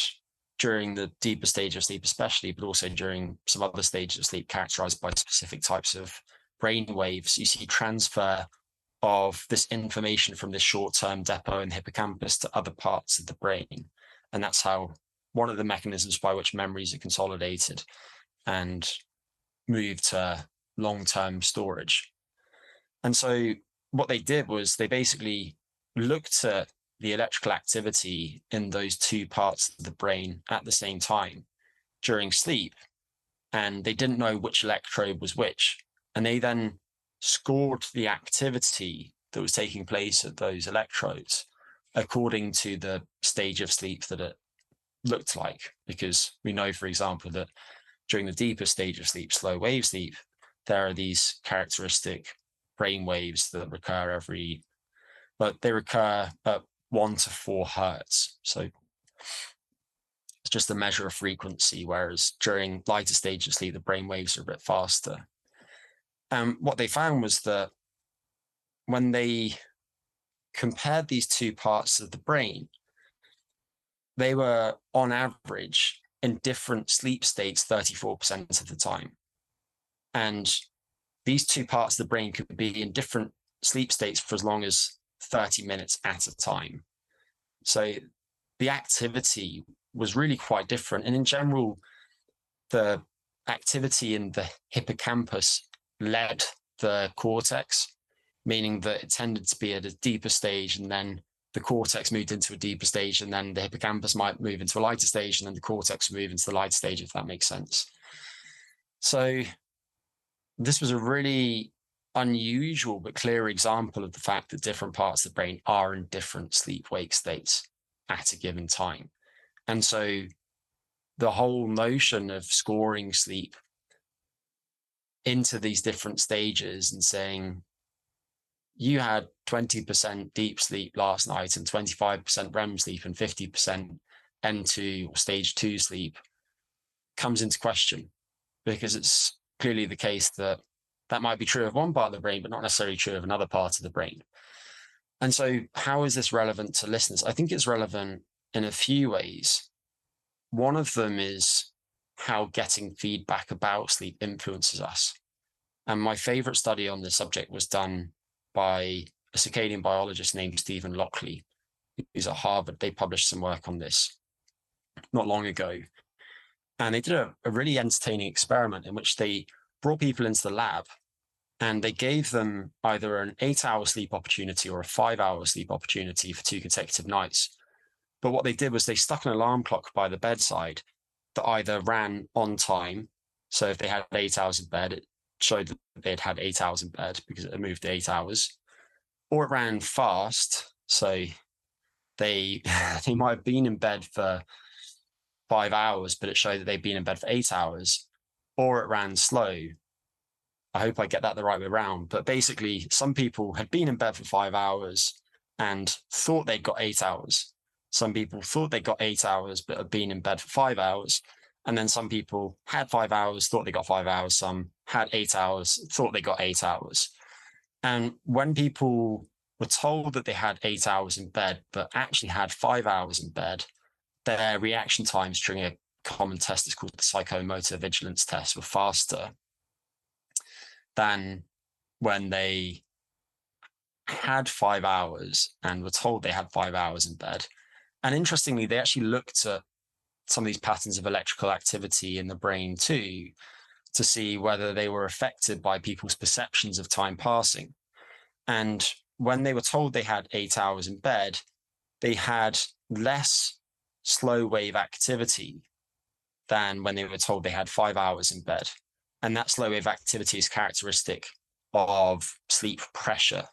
during the deeper stage of sleep especially, but also during some other stages of sleep characterized by specific types of brain waves, you see transfer of this information from this short-term depot in the hippocampus to other parts of the brain. And that's how one of the mechanisms by which memories are consolidated and moved to long-term storage. And so what they did was they basically looked at the electrical activity in those two parts of the brain at the same time during sleep, and they didn't know which electrode was which. And they then scored the activity that was taking place at those electrodes according to the stage of sleep that it looked like. Because we know, for example, that during the deeper stage of sleep, slow wave sleep, there are these characteristic brain waves that recur they recur at 1 to 4 hertz. So it's just a measure of frequency, whereas during lighter stage of sleep, the brain waves are a bit faster. What they found was that when they compared these two parts of the brain, they were on average in different sleep states 34% of the time. And these two parts of the brain could be in different sleep states for as long as 30 minutes at a time. So the activity was really quite different. And in general, the activity in the hippocampus led the cortex, meaning that it tended to be at a deeper stage, and then the cortex moved into a deeper stage, and then the hippocampus might move into a lighter stage, and then the cortex would move into the lighter stage, if that makes sense. So this was a really unusual but clear example of the fact that different parts of the brain are in different sleep-wake states at a given time. And so the whole notion of scoring sleep into these different stages and saying, you had 20% deep sleep last night and 25% REM sleep and 50% N2 or stage 2 sleep comes into question, because it's clearly the case that that might be true of one part of the brain, but not necessarily true of another part of the brain. And so how is this relevant to listeners? I think it's relevant in a few ways. One of them is how getting feedback about sleep influences us. And my favorite study on this subject was done by a circadian biologist named Stephen Lockley, who's at Harvard. They published some work on this not long ago. And they did a really entertaining experiment in which they brought people into the lab and they gave them either an 8-hour sleep opportunity or a 5-hour sleep opportunity for 2 consecutive nights. But what they did was they stuck an alarm clock by the bedside that either ran on time. So if they had 8 hours in bed, it showed that they'd had 8 hours in bed because it had moved 8 hours, or it ran fast. So they might have been in bed for 5 hours, but it showed that they'd been in bed for 8 hours, or it ran slow. I hope I get that the right way around. But basically, some people had been in bed for 5 hours and thought they'd got 8 hours. Some people thought they got 8 hours, but had been in bed for 5 hours. And then some people had 5 hours, thought they got 5 hours. Some had 8 hours, thought they got 8 hours. And when people were told that they had 8 hours in bed, but actually had 5 hours in bed, their reaction times during a common test is called the psychomotor vigilance test were faster than when they had 5 hours and were told they had 5 hours in bed. And interestingly, they actually looked at some of these patterns of electrical activity in the brain too, to see whether they were affected by people's perceptions of time passing. And when they were told they had 8 hours in bed, they had less slow wave activity than when they were told they had 5 hours in bed. And that slow wave activity is characteristic of sleep pressure.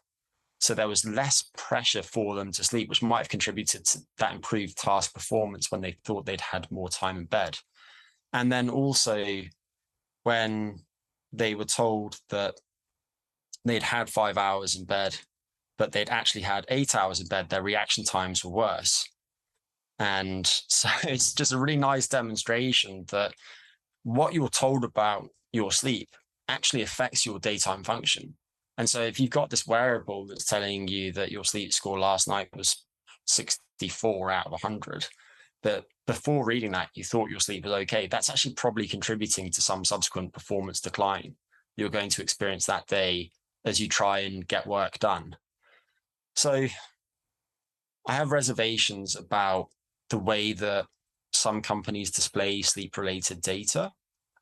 So there was less pressure for them to sleep, which might have contributed to that improved task performance when they thought they'd had more time in bed. And then also when they were told that they'd had 5 hours in bed, but they'd actually had 8 hours in bed, their reaction times were worse. And so it's just a really nice demonstration that what you're told about your sleep actually affects your daytime function. And so if you've got this wearable that's telling you that your sleep score last night was 64 out of 100, but before reading that, you thought your sleep was okay, that's actually probably contributing to some subsequent performance decline you're going to experience that day as you try and get work done. So I have reservations about the way that some companies display sleep-related data.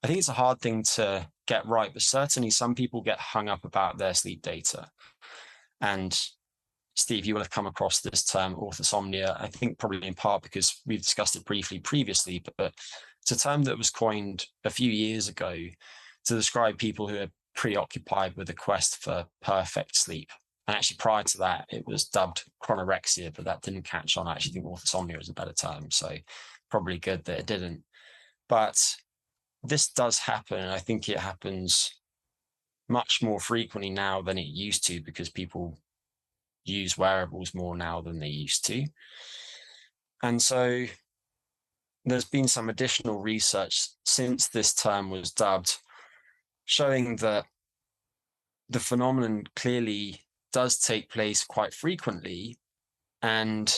I think it's a hard thing to get right, but certainly some people get hung up about their sleep data. And Steve, you will have come across this term orthosomnia, I think probably in part because we've discussed it briefly previously, but it's a term that was coined a few years ago to describe people who are preoccupied with a quest for perfect sleep. And actually prior to that, it was dubbed chronorexia, but that didn't catch on. I actually think orthosomnia is a better term, so probably good that it didn't. But this does happen, and I think it happens much more frequently now than it used to because people use wearables more now than they used to. And so there's been some additional research since this term was dubbed showing that the phenomenon clearly does take place quite frequently. And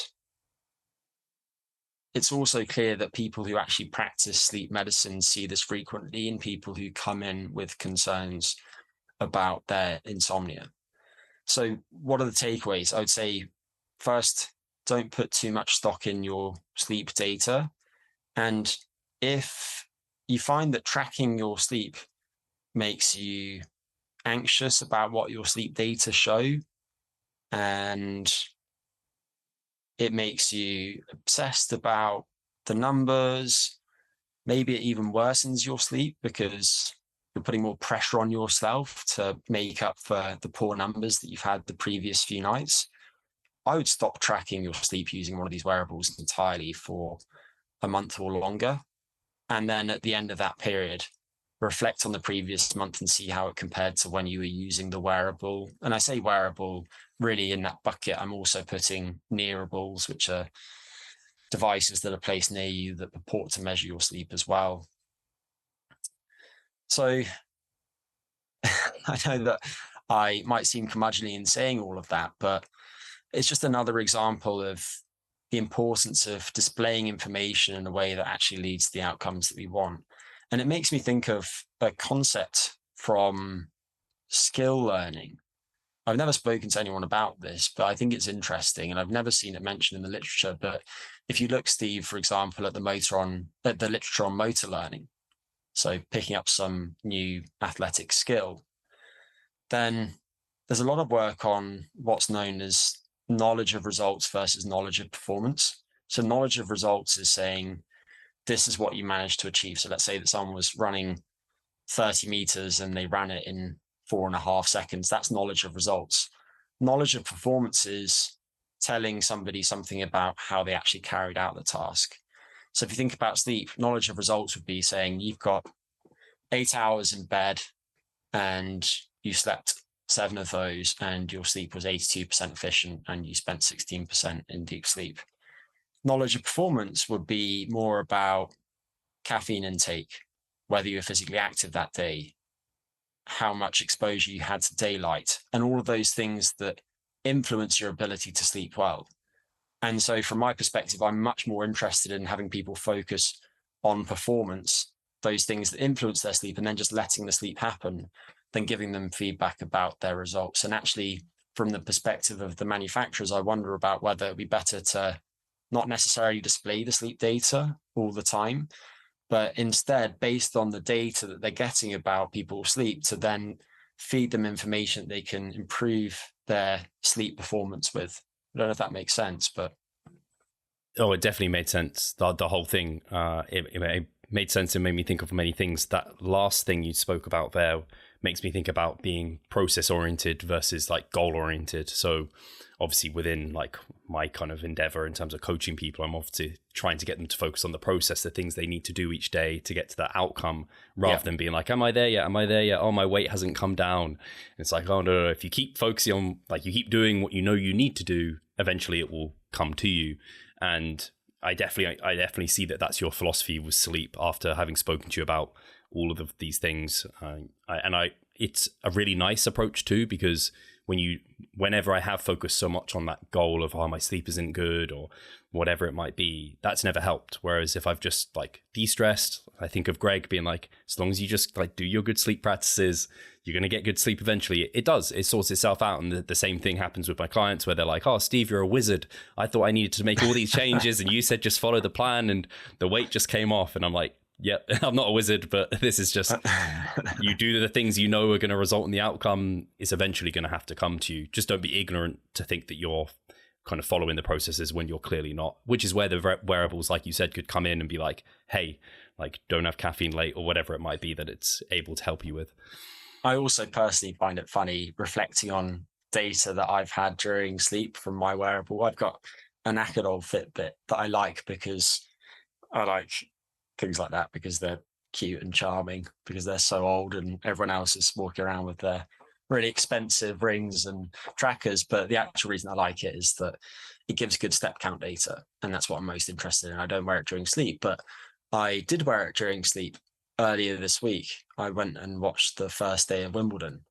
it's also clear that people who actually practice sleep medicine see this frequently in people who come in with concerns about their insomnia. So what are the takeaways? I would say, first, don't put too much stock in your sleep data. And if you find that tracking your sleep makes you anxious about what your sleep data show, and it makes you obsessed about the numbers, maybe it even worsens your sleep because you're putting more pressure on yourself to make up for the poor numbers that you've had the previous few nights, I would stop tracking your sleep using one of these wearables entirely for a month or longer. And then at the end of that period, reflect on the previous month and see how it compared to when you were using the wearable. And I say wearable, really in that bucket, I'm also putting nearables, which are devices that are placed near you that purport to measure your sleep as well. So I know that I might seem curmudgeonly in saying all of that, but it's just another example of the importance of displaying information in a way that actually leads to the outcomes that we want. And it makes me think of a concept from skill learning. I've never spoken to anyone about this, but I think it's interesting, and I've never seen it mentioned in the literature. But if you look, Steve, for example, at the literature on motor learning, so picking up some new athletic skill, then there's a lot of work on what's known as knowledge of results versus knowledge of performance. So knowledge of results is saying, this is what you managed to achieve. So let's say that someone was running 30 meters and they ran it in 4.5 seconds. That's knowledge of results. Knowledge of performance is telling somebody something about how they actually carried out the task. So if you think about sleep, knowledge of results would be saying you've got 8 hours in bed and you slept 7 of those and your sleep was 82% efficient and you spent 16% in deep sleep. Knowledge of performance would be more about caffeine intake, whether you were physically active that day, how much exposure you had to daylight, and all of those things that influence your ability to sleep well. And so from my perspective, I'm much more interested in having people focus on performance, those things that influence their sleep, and then just letting the sleep happen, than giving them feedback about their results. And actually, from the perspective of the manufacturers, I wonder about whether it'd be better to not necessarily display the sleep data all the time, but instead, based on the data that they're getting about people's sleep, to then feed them information that they can improve their sleep performance with. I don't know if that makes sense, but Oh, it definitely made sense. The whole thing, it made sense and made me think of many things. That last thing you spoke about there makes me think about being process oriented versus like goal oriented. So obviously within like my kind of endeavor in terms of coaching people, I'm obviously trying to get them to focus on the process, the things they need to do each day to get to that outcome, rather than being like, am I there yet? Am I there yet? Oh, my weight hasn't come down. And it's like, oh no, if you keep focusing on, like, you keep doing what you know you need to do, eventually it will come to you. And I definitely see that that's your philosophy with sleep after having spoken to you about all of these things. It's a really nice approach too, because whenever I have focused so much on that goal of, oh, my sleep isn't good or whatever it might be, that's never helped. Whereas if I've just like de-stressed, I think of Greg being like, as long as you just like do your good sleep practices, you're going to get good sleep eventually. It does. It sorts itself out. And the same thing happens with my clients where they're like, oh, Steve, you're a wizard. I thought I needed to make all these changes and you said just follow the plan and the weight just came off. And I'm like, yep, I'm not a wizard, but this is just, you do the things you know are going to result in the outcome. It's eventually going to have to come to you. Just don't be ignorant to think that you're kind of following the processes when you're clearly not, which is where the wearables, like you said, could come in and be like, hey, like, don't have caffeine late or whatever it might be that it's able to help you with. I also personally find it funny reflecting on data that I've had during sleep from my wearable. I've got a knackered old Fitbit that I like because I like things like that, because they're cute and charming, because they're so old and everyone else is walking around with their really expensive rings and trackers. But the actual reason I like it is that it gives good step count data, and that's what I'm most interested in. I don't wear it during sleep, but I did wear it during sleep earlier this week. I went and watched the first day of Wimbledon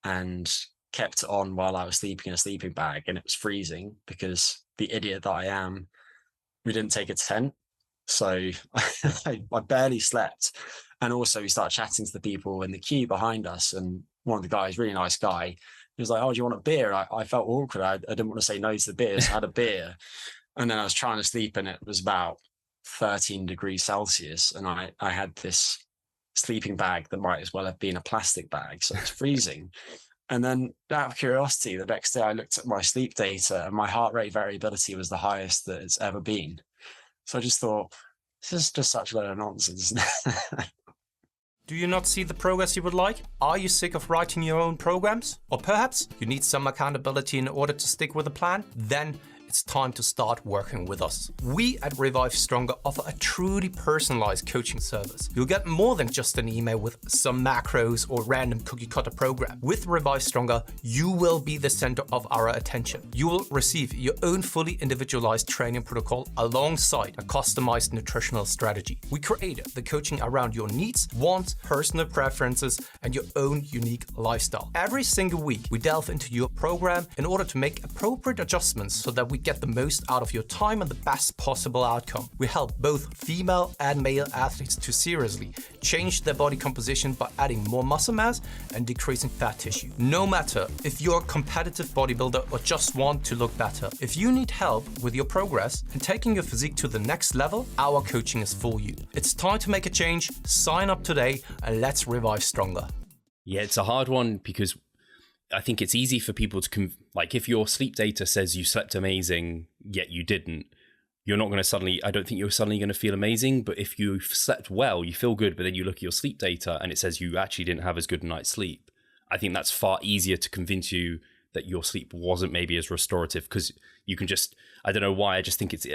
and kept it on while I was sleeping in a sleeping bag, and it was freezing because, the idiot that I am, we didn't take a tent. So I barely slept. And also we started chatting to the people in the queue behind us. And one of the guys, really nice guy, he was like, oh, do you want a beer? I felt awkward. I didn't want to say no to the beer, so I had a beer. And then I was trying to sleep and it was about 13 degrees Celsius. And I had this sleeping bag that might as well have been a plastic bag. So it's freezing. And then out of curiosity, the next day I looked at my sleep data and my heart rate variability was the highest that it's ever been. So I just thought, this is just such a load of nonsense. Do you not see the progress you would like? Are you sick of writing your own programs? Or perhaps you need some accountability in order to stick with a plan? Then it's time to start working with us. We at Revive Stronger offer a truly personalized coaching service. You'll get more than just an email with some macros or random cookie cutter program. With Revive Stronger, you will be the center of our attention. You will receive your own fully individualized training protocol alongside a customized nutritional strategy. We created the coaching around your needs, wants, personal preferences, and your own unique lifestyle. Every single week, we delve into your program in order to make appropriate adjustments so that we get the most out of your time and the best possible outcome. We help both female and male athletes to seriously change their body composition by adding more muscle mass and decreasing fat tissue. No matter if you're a competitive bodybuilder or just want to look better, if you need help with your progress and taking your physique to the next level, our coaching is for you. It's time to make a change. Sign up today and let's revive stronger. Yeah, it's a hard one because I think it's easy for people to, like, if your sleep data says you slept amazing, yet you didn't, you're not going to suddenly, I don't think you're suddenly going to feel amazing. But if you slept well, you feel good, but then you look at your sleep data and it says you actually didn't have as good a night's sleep, I think that's far easier to convince you that your sleep wasn't maybe as restorative, because you can just, I don't know why, I just think it's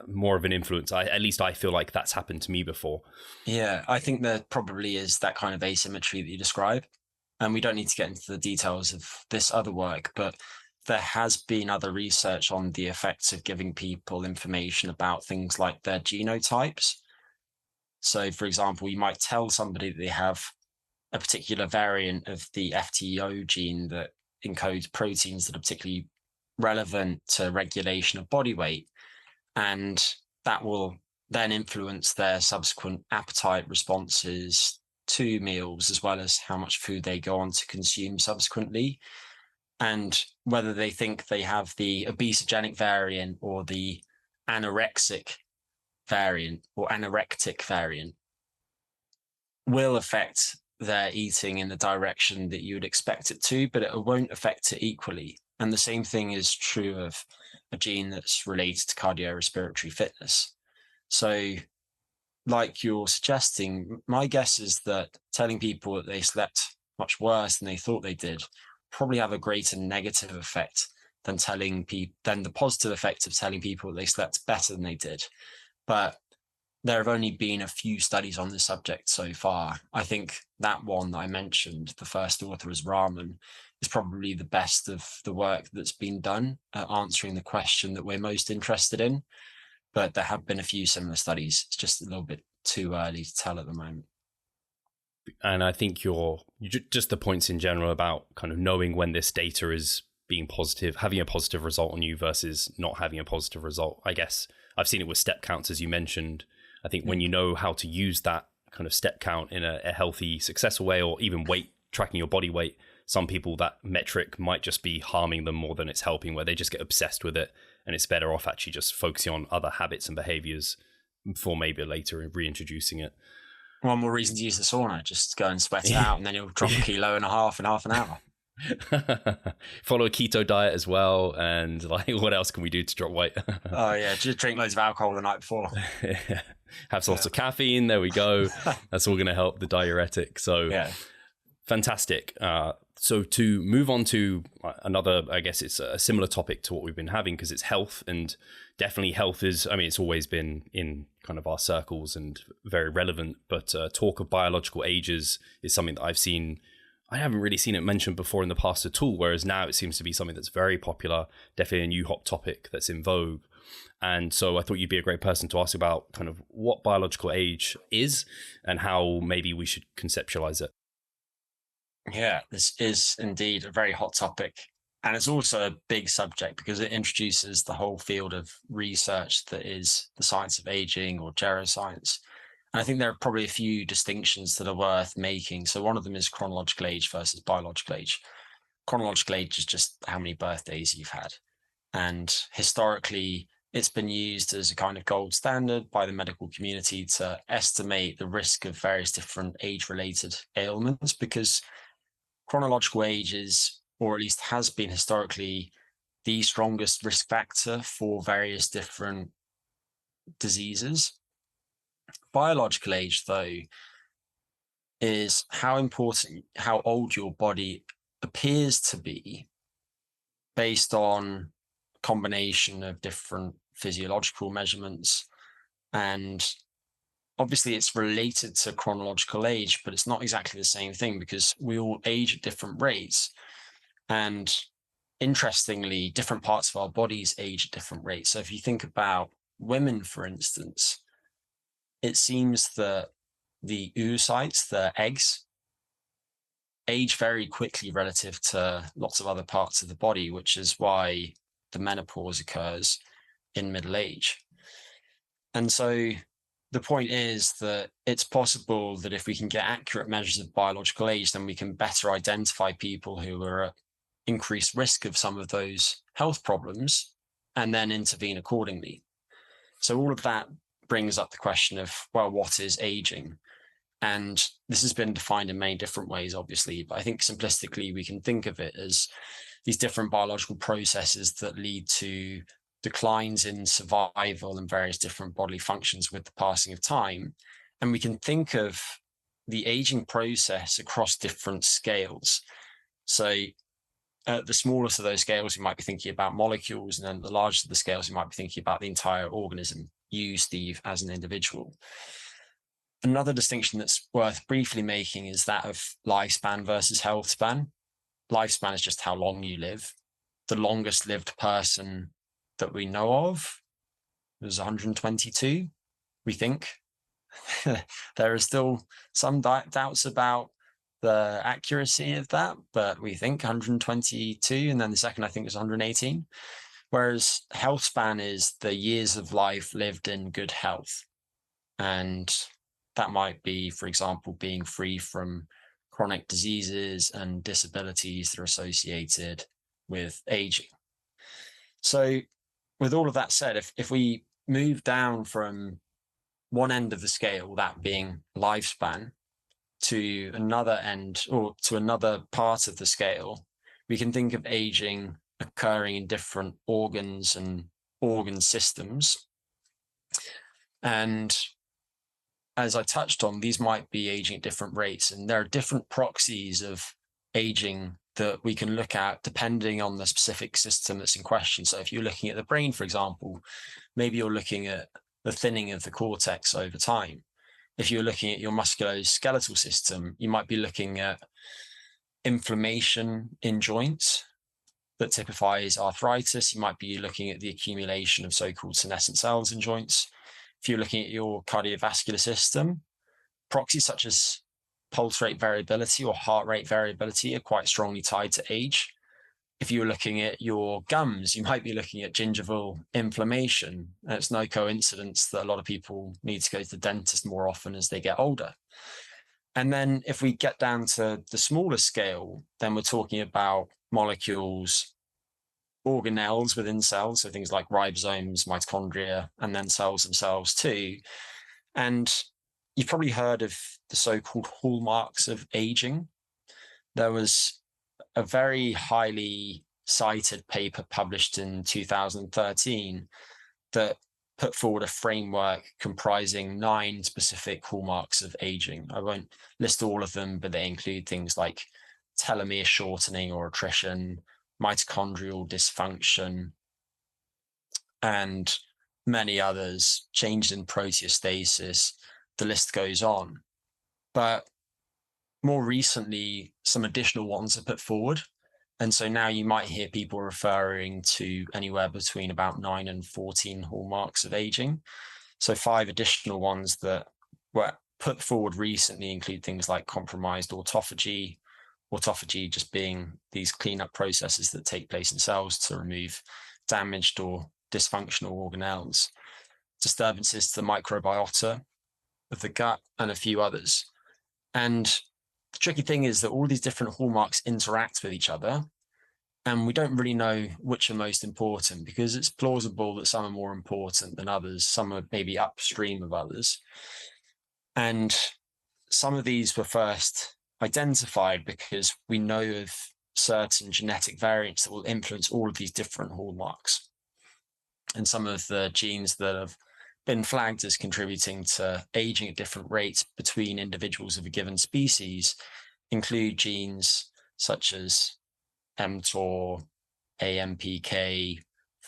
more of an influence. At least I feel like that's happened to me before. Yeah, I think there probably is that kind of asymmetry that you describe. And we don't need to get into the details of this other work, but there has been other research on the effects of giving people information about things like their genotypes. So, for example, you might tell somebody that they have a particular variant of the FTO gene that encodes proteins that are particularly relevant to regulation of body weight. And that will then influence their subsequent appetite responses to meals, as well as how much food they go on to consume subsequently, and whether they think they have the obesogenic variant or the anorexic variant or anorectic variant will affect their eating in the direction that you would expect it to, but it won't affect it equally. And the same thing is true of a gene that's related to cardiorespiratory fitness. So like you're suggesting, my guess is that telling people that they slept much worse than they thought they did probably have a greater negative effect than the positive effect of telling people that they slept better than they did. But there have only been a few studies on this subject so far. I think that one that I mentioned, the first author is Rahman, is probably the best of the work that's been done at answering the question that we're most interested in. But there have been a few similar studies. It's just a little bit too early to tell at the moment. And I think you're just the points in general about kind of knowing when this data is being positive, having a positive result on you versus not having a positive result. I guess I've seen it with step counts, as you mentioned. I think when you know how to use that kind of step count in a healthy, successful way, or even weight, tracking your body weight, some people that metric might just be harming them more than it's helping, where they just get obsessed with it, and it's better off actually just focusing on other habits and behaviors before maybe later reintroducing it. One more reason to use the sauna, just go and sweat it out, and then you'll drop a kilo and a half in half an hour. Follow a keto diet as well, and like, what else can we do to drop weight? Oh yeah, just drink loads of alcohol the night before. Have lots of caffeine. There we go. That's all going to help the diuretic. So fantastic. So to move on to another, I guess it's a similar topic to what we've been having, because it's health, and definitely health is, I mean, it's always been in kind of our circles and very relevant, but talk of biological ages is something that I've seen. I haven't really seen it mentioned before in the past at all, whereas now it seems to be something that's very popular, definitely a new hot topic that's in vogue. And so I thought you'd be a great person to ask about kind of what biological age is and how maybe we should conceptualize it. Yeah, this is indeed a very hot topic. And it's also a big subject because it introduces the whole field of research that is the science of aging, or geroscience. And I think there are probably a few distinctions that are worth making. So one of them is chronological age versus biological age. Chronological age is just how many birthdays you've had. And historically, it's been used as a kind of gold standard by the medical community to estimate the risk of various different age-related ailments, because chronological age is, or at least has been historically, the strongest risk factor for various different diseases. Biological age, though, is how important, how old your body appears to be based on a combination of different physiological measurements. And obviously it's related to chronological age, but it's not exactly the same thing, because we all age at different rates. And interestingly, different parts of our bodies age at different rates. So if you think about women, for instance, it seems that the oocytes, the eggs, age very quickly relative to lots of other parts of the body, which is why the menopause occurs in middle age. And so the point is that it's possible that if we can get accurate measures of biological age, then we can better identify people who are at increased risk of some of those health problems and then intervene accordingly. So all of that brings up the question of, well, what is aging? And this has been defined in many different ways, obviously, but I think simplistically we can think of it as these different biological processes that lead to declines in survival and various different bodily functions with the passing of time. And we can think of the aging process across different scales. So at the smallest of those scales, you might be thinking about molecules, and then the largest of the scales, you might be thinking about the entire organism, you, Steve, as an individual. Another distinction that's worth briefly making is that of lifespan versus health span. Lifespan is just how long you live. The longest lived person that we know of was 122, we think. There are still some doubts about the accuracy of that, but we think 122, and then the second I think was 118. Whereas health span is the years of life lived in good health. And that might be, for example, being free from chronic diseases and disabilities that are associated with aging. So with all of that said, if we move down from one end of the scale, that being lifespan, to another end, or to another part of the scale, we can think of aging occurring in different organs and organ systems. And as I touched on, these might be aging at different rates, and there are different proxies of aging that we can look at depending on the specific system that's in question. So if you're looking at the brain, for example, maybe you're looking at the thinning of the cortex over time. If you're looking at your musculoskeletal system, you might be looking at inflammation in joints that typifies arthritis. You might be looking at the accumulation of so-called senescent cells in joints. If you're looking at your cardiovascular system, proxies such as pulse rate variability or heart rate variability are quite strongly tied to age. If you're looking at your gums, you might be looking at gingival inflammation. And it's no coincidence that a lot of people need to go to the dentist more often as they get older. And then if we get down to the smaller scale, then we're talking about molecules, organelles within cells, so things like ribosomes, mitochondria, and then cells themselves too. And you've probably heard of the so-called hallmarks of aging. There was a very highly cited paper published in 2013 that put forward a framework comprising 9 specific hallmarks of aging. I won't list all of them, but they include things like telomere shortening or attrition, mitochondrial dysfunction, and many others, changes in proteostasis. The list goes on. But more recently, some additional ones are put forward. And so now you might hear people referring to anywhere between about 9 and 14 hallmarks of aging. So 5 additional ones that were put forward recently include things like compromised autophagy just being these cleanup processes that take place in cells to remove damaged or dysfunctional organelles, disturbances to the microbiota of the gut, and a few others. And the tricky thing is that all these different hallmarks interact with each other, and we don't really know which are most important, because it's plausible that some are more important than others, some are maybe upstream of others. And some of these were first identified because we know of certain genetic variants that will influence all of these different hallmarks. And some of the genes that have been flagged as contributing to aging at different rates between individuals of a given species include genes such as mTOR, AMPK,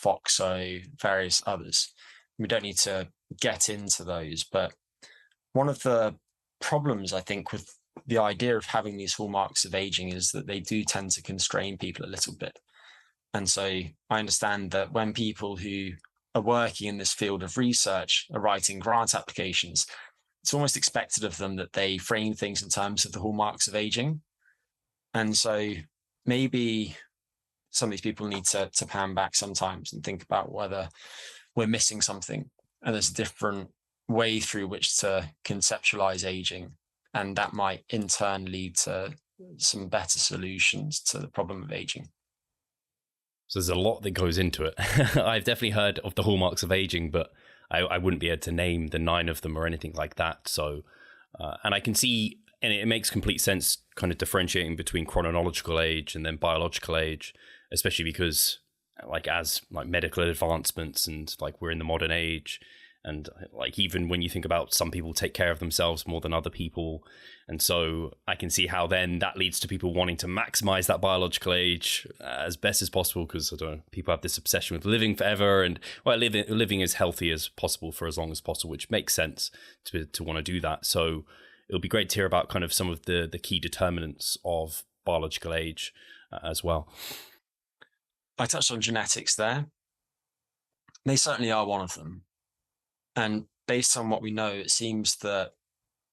FOXO, various others. We don't need to get into those, but one of the problems, I think, with the idea of having these hallmarks of aging is that they do tend to constrain people a little bit. And so I understand that when people who are working in this field of research are writing grant applications, it's almost expected of them that they frame things in terms of the hallmarks of aging. And so maybe some of these people need to pan back sometimes and think about whether we're missing something. And there's a different way through which to conceptualize aging. And that might in turn lead to some better solutions to the problem of aging. So there's a lot that goes into it. I've definitely heard of the hallmarks of aging, but I wouldn't be able to name the 9 of them or anything like that. So, and I can see, and it makes complete sense kind of differentiating between chronological age and then biological age, especially because as medical advancements and we're in the modern age. And even when you think about some people take care of themselves more than other people. And so I can see how then that leads to people wanting to maximize that biological age as best as possible, because people have this obsession with living forever and living as healthy as possible for as long as possible, which makes sense to want to do that. So it'll be great to hear about kind of some of the key determinants of biological age as well. I touched on genetics there. They certainly are one of them. And based on what we know, it seems that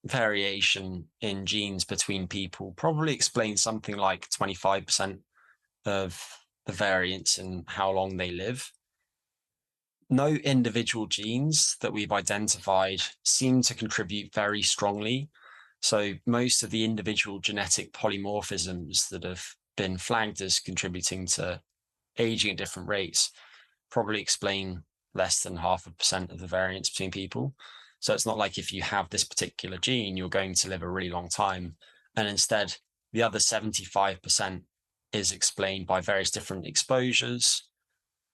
variation in genes between people probably explains something like 25% of the variance in how long they live. No individual genes that we've identified seem to contribute very strongly. So most of the individual genetic polymorphisms that have been flagged as contributing to aging at different rates probably explain less than 0.5% of the variance between people. So it's not like if you have this particular gene, you're going to live a really long time. And instead, the other 75% is explained by various different exposures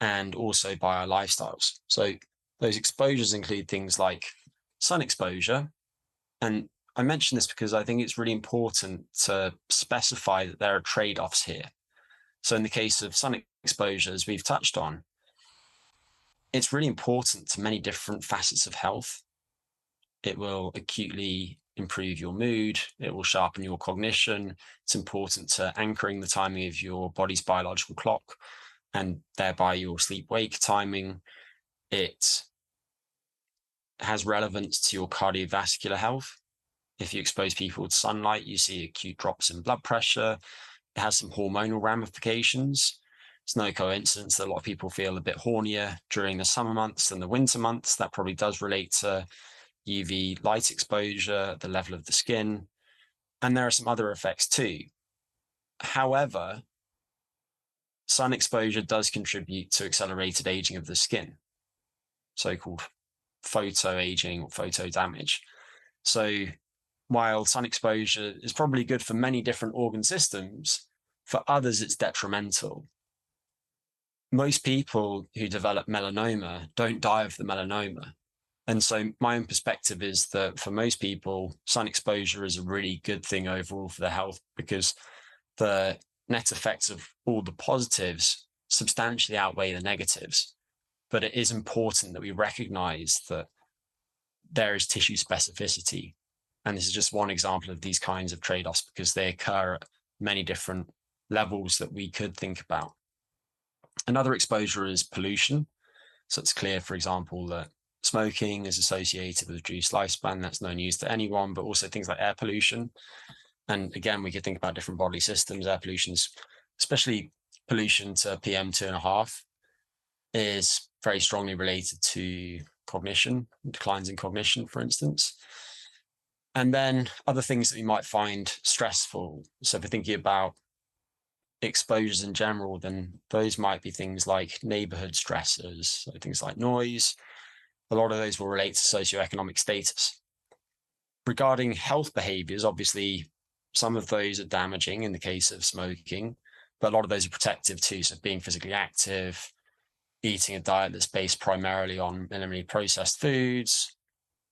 and also by our lifestyles. So those exposures include things like sun exposure. And I mention this because I think it's really important to specify that there are trade-offs here. So in the case of sun exposure, as we've touched on, it's really important to many different facets of health. It will acutely improve your mood. It will sharpen your cognition. It's important to anchoring the timing of your body's biological clock and thereby your sleep-wake timing. It has relevance to your cardiovascular health. If you expose people to sunlight, you see acute drops in blood pressure. It has some hormonal ramifications. It's no coincidence that a lot of people feel a bit hornier during the summer months than the winter months. That probably does relate to UV light exposure, the level of the skin, and there are some other effects too. However, sun exposure does contribute to accelerated aging of the skin, so-called photoaging or photo damage. So while sun exposure is probably good for many different organ systems, for others it's detrimental. Most people who develop melanoma don't die of the melanoma. And so my own perspective is that for most people, sun exposure is a really good thing overall for their health, because the net effects of all the positives substantially outweigh the negatives. But it is important that we recognize that there is tissue specificity. And this is just one example of these kinds of trade-offs, because they occur at many different levels that we could think about. Another exposure is pollution. So it's clear, for example, that smoking is associated with reduced lifespan. That's no news to anyone, but also things like air pollution. And again, we could think about different bodily systems. Air pollution, especially pollution to PM2.5, is very strongly related to cognition, declines in cognition, for instance. And then other things that we might find stressful. So if we're thinking about exposures in general, then those might be things like neighborhood stressors, so things like noise. A lot of those will relate to socioeconomic status. Regarding health behaviors, obviously, some of those are damaging in the case of smoking, but a lot of those are protective too. So being physically active, eating a diet that's based primarily on minimally processed foods,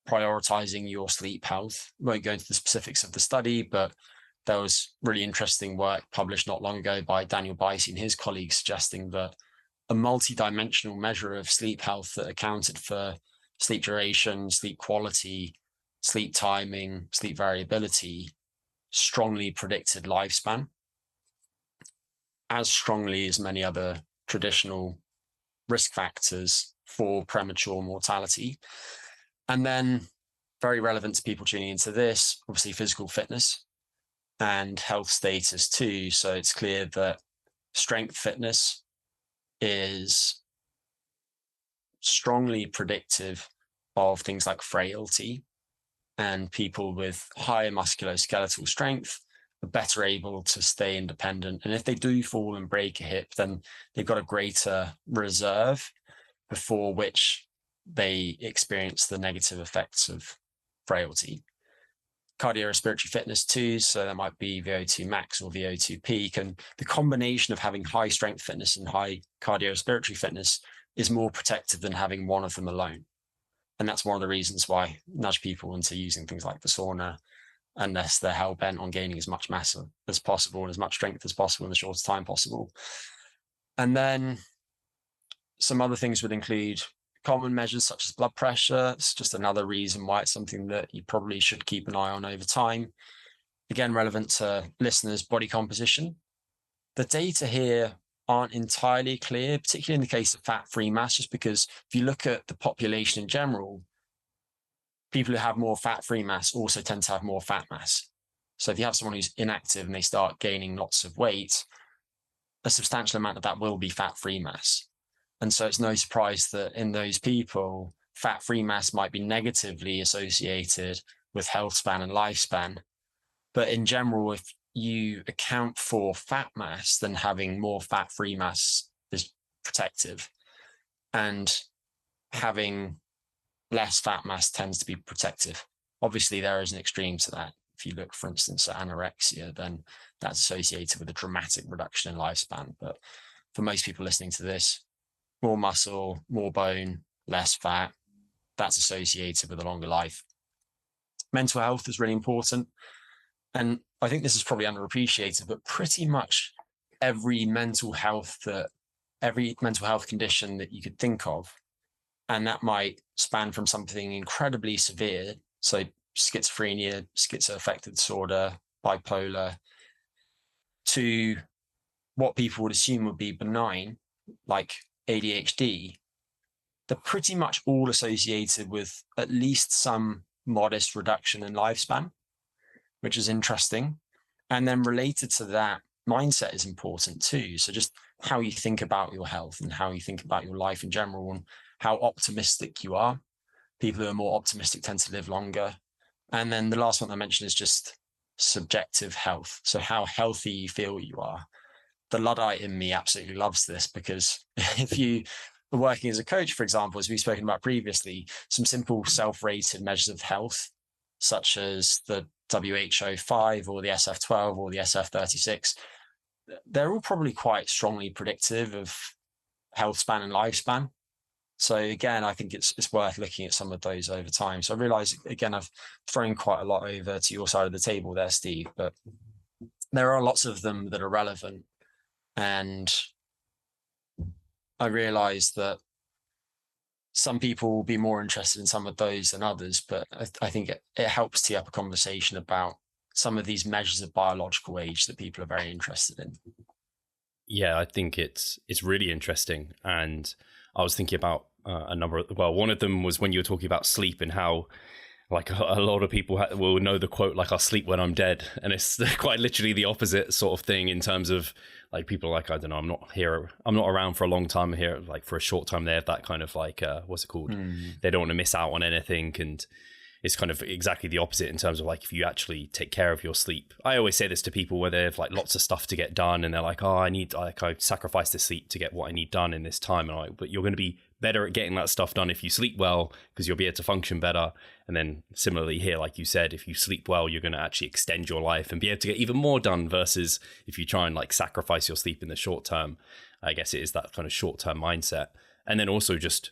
prioritizing your sleep health. I won't go into the specifics of the study, but there was really interesting work published not long ago by Daniel Bicey and his colleagues suggesting that a multi-dimensional measure of sleep health that accounted for sleep duration, sleep quality, sleep timing, sleep variability strongly predicted lifespan, as strongly as many other traditional risk factors for premature mortality. And then, very relevant to people tuning into this, obviously physical fitness and health status too. So it's clear that strength fitness is strongly predictive of things like frailty, and people with higher musculoskeletal strength are better able to stay independent. And if they do fall and break a hip, then they've got a greater reserve before which they experience the negative effects of frailty. Cardiorespiratory fitness too, so that might be VO2 max or VO2 peak, and the combination of having high strength fitness and high cardiorespiratory fitness is more protective than having one of them alone. And that's one of the reasons why I nudge people into using things like the sauna, unless they're hell-bent on gaining as much mass as possible and as much strength as possible in the shortest time possible. And then some other things would include common measures such as blood pressure. It's just another reason why it's something that you probably should keep an eye on over time. Again, relevant to listeners' body composition. The data here aren't entirely clear, particularly in the case of fat-free mass, just because if you look at the population in general, people who have more fat-free mass also tend to have more fat mass. So if you have someone who's inactive and they start gaining lots of weight, a substantial amount of that will be fat-free mass. And so it's no surprise that in those people, fat-free mass might be negatively associated with health span and lifespan. But in general, if you account for fat mass, then having more fat-free mass is protective. And having less fat mass tends to be protective. Obviously, there is an extreme to that. If you look, for instance, at anorexia, then that's associated with a dramatic reduction in lifespan. But for most people listening to this, more muscle, more bone, less fat, that's associated with a longer life. Mental health is really important. And I think this is probably underappreciated, but pretty much every mental health condition that you could think of, and that might span from something incredibly severe, so schizophrenia, schizoaffective disorder, bipolar, to what people would assume would be benign, like ADHD, they're pretty much all associated with at least some modest reduction in lifespan, which is interesting. And then related to that, mindset is important too. So just how you think about your health and how you think about your life in general, and how optimistic you are. People who are more optimistic tend to live longer. And then the last one I mentioned is just subjective health. So how healthy you feel you are. The Luddite in me absolutely loves this, because if you are working as a coach, for example, as we've spoken about previously, some simple self-rated measures of health, such as the WHO-5 or the SF-12 or the SF-36, they're all probably quite strongly predictive of health span and lifespan. So again, I think it's worth looking at some of those over time. So I realize, again, I've thrown quite a lot over to your side of the table there, Steve, but there are lots of them that are relevant. And I realize that some people will be more interested in some of those than others, but I think it helps tee up a conversation about some of these measures of biological age that people are very interested in. Yeah, I think it's really interesting. And I was thinking about one of them was when you were talking about sleep and how, like, a lot of people will know the quote, like, I'll sleep when I'm dead. And it's quite literally the opposite sort of thing in terms of, like, people are like, I don't know, I'm not around for a long time, here, like, for a short time. They have that kind of like, what's it called? They don't want to miss out on anything. And it's kind of exactly the opposite in terms of, like, if you actually take care of your sleep. I always say this to people where they have, like, lots of stuff to get done and they're like, oh, I sacrifice the sleep to get what I need done in this time. And I'm like, but you're going to be better at getting that stuff done if you sleep well, because you'll be able to function better. And then similarly here, like you said, if you sleep well, you're going to actually extend your life and be able to get even more done, versus if you try and, like, sacrifice your sleep in the short term. I guess it is that kind of short-term mindset. And then also just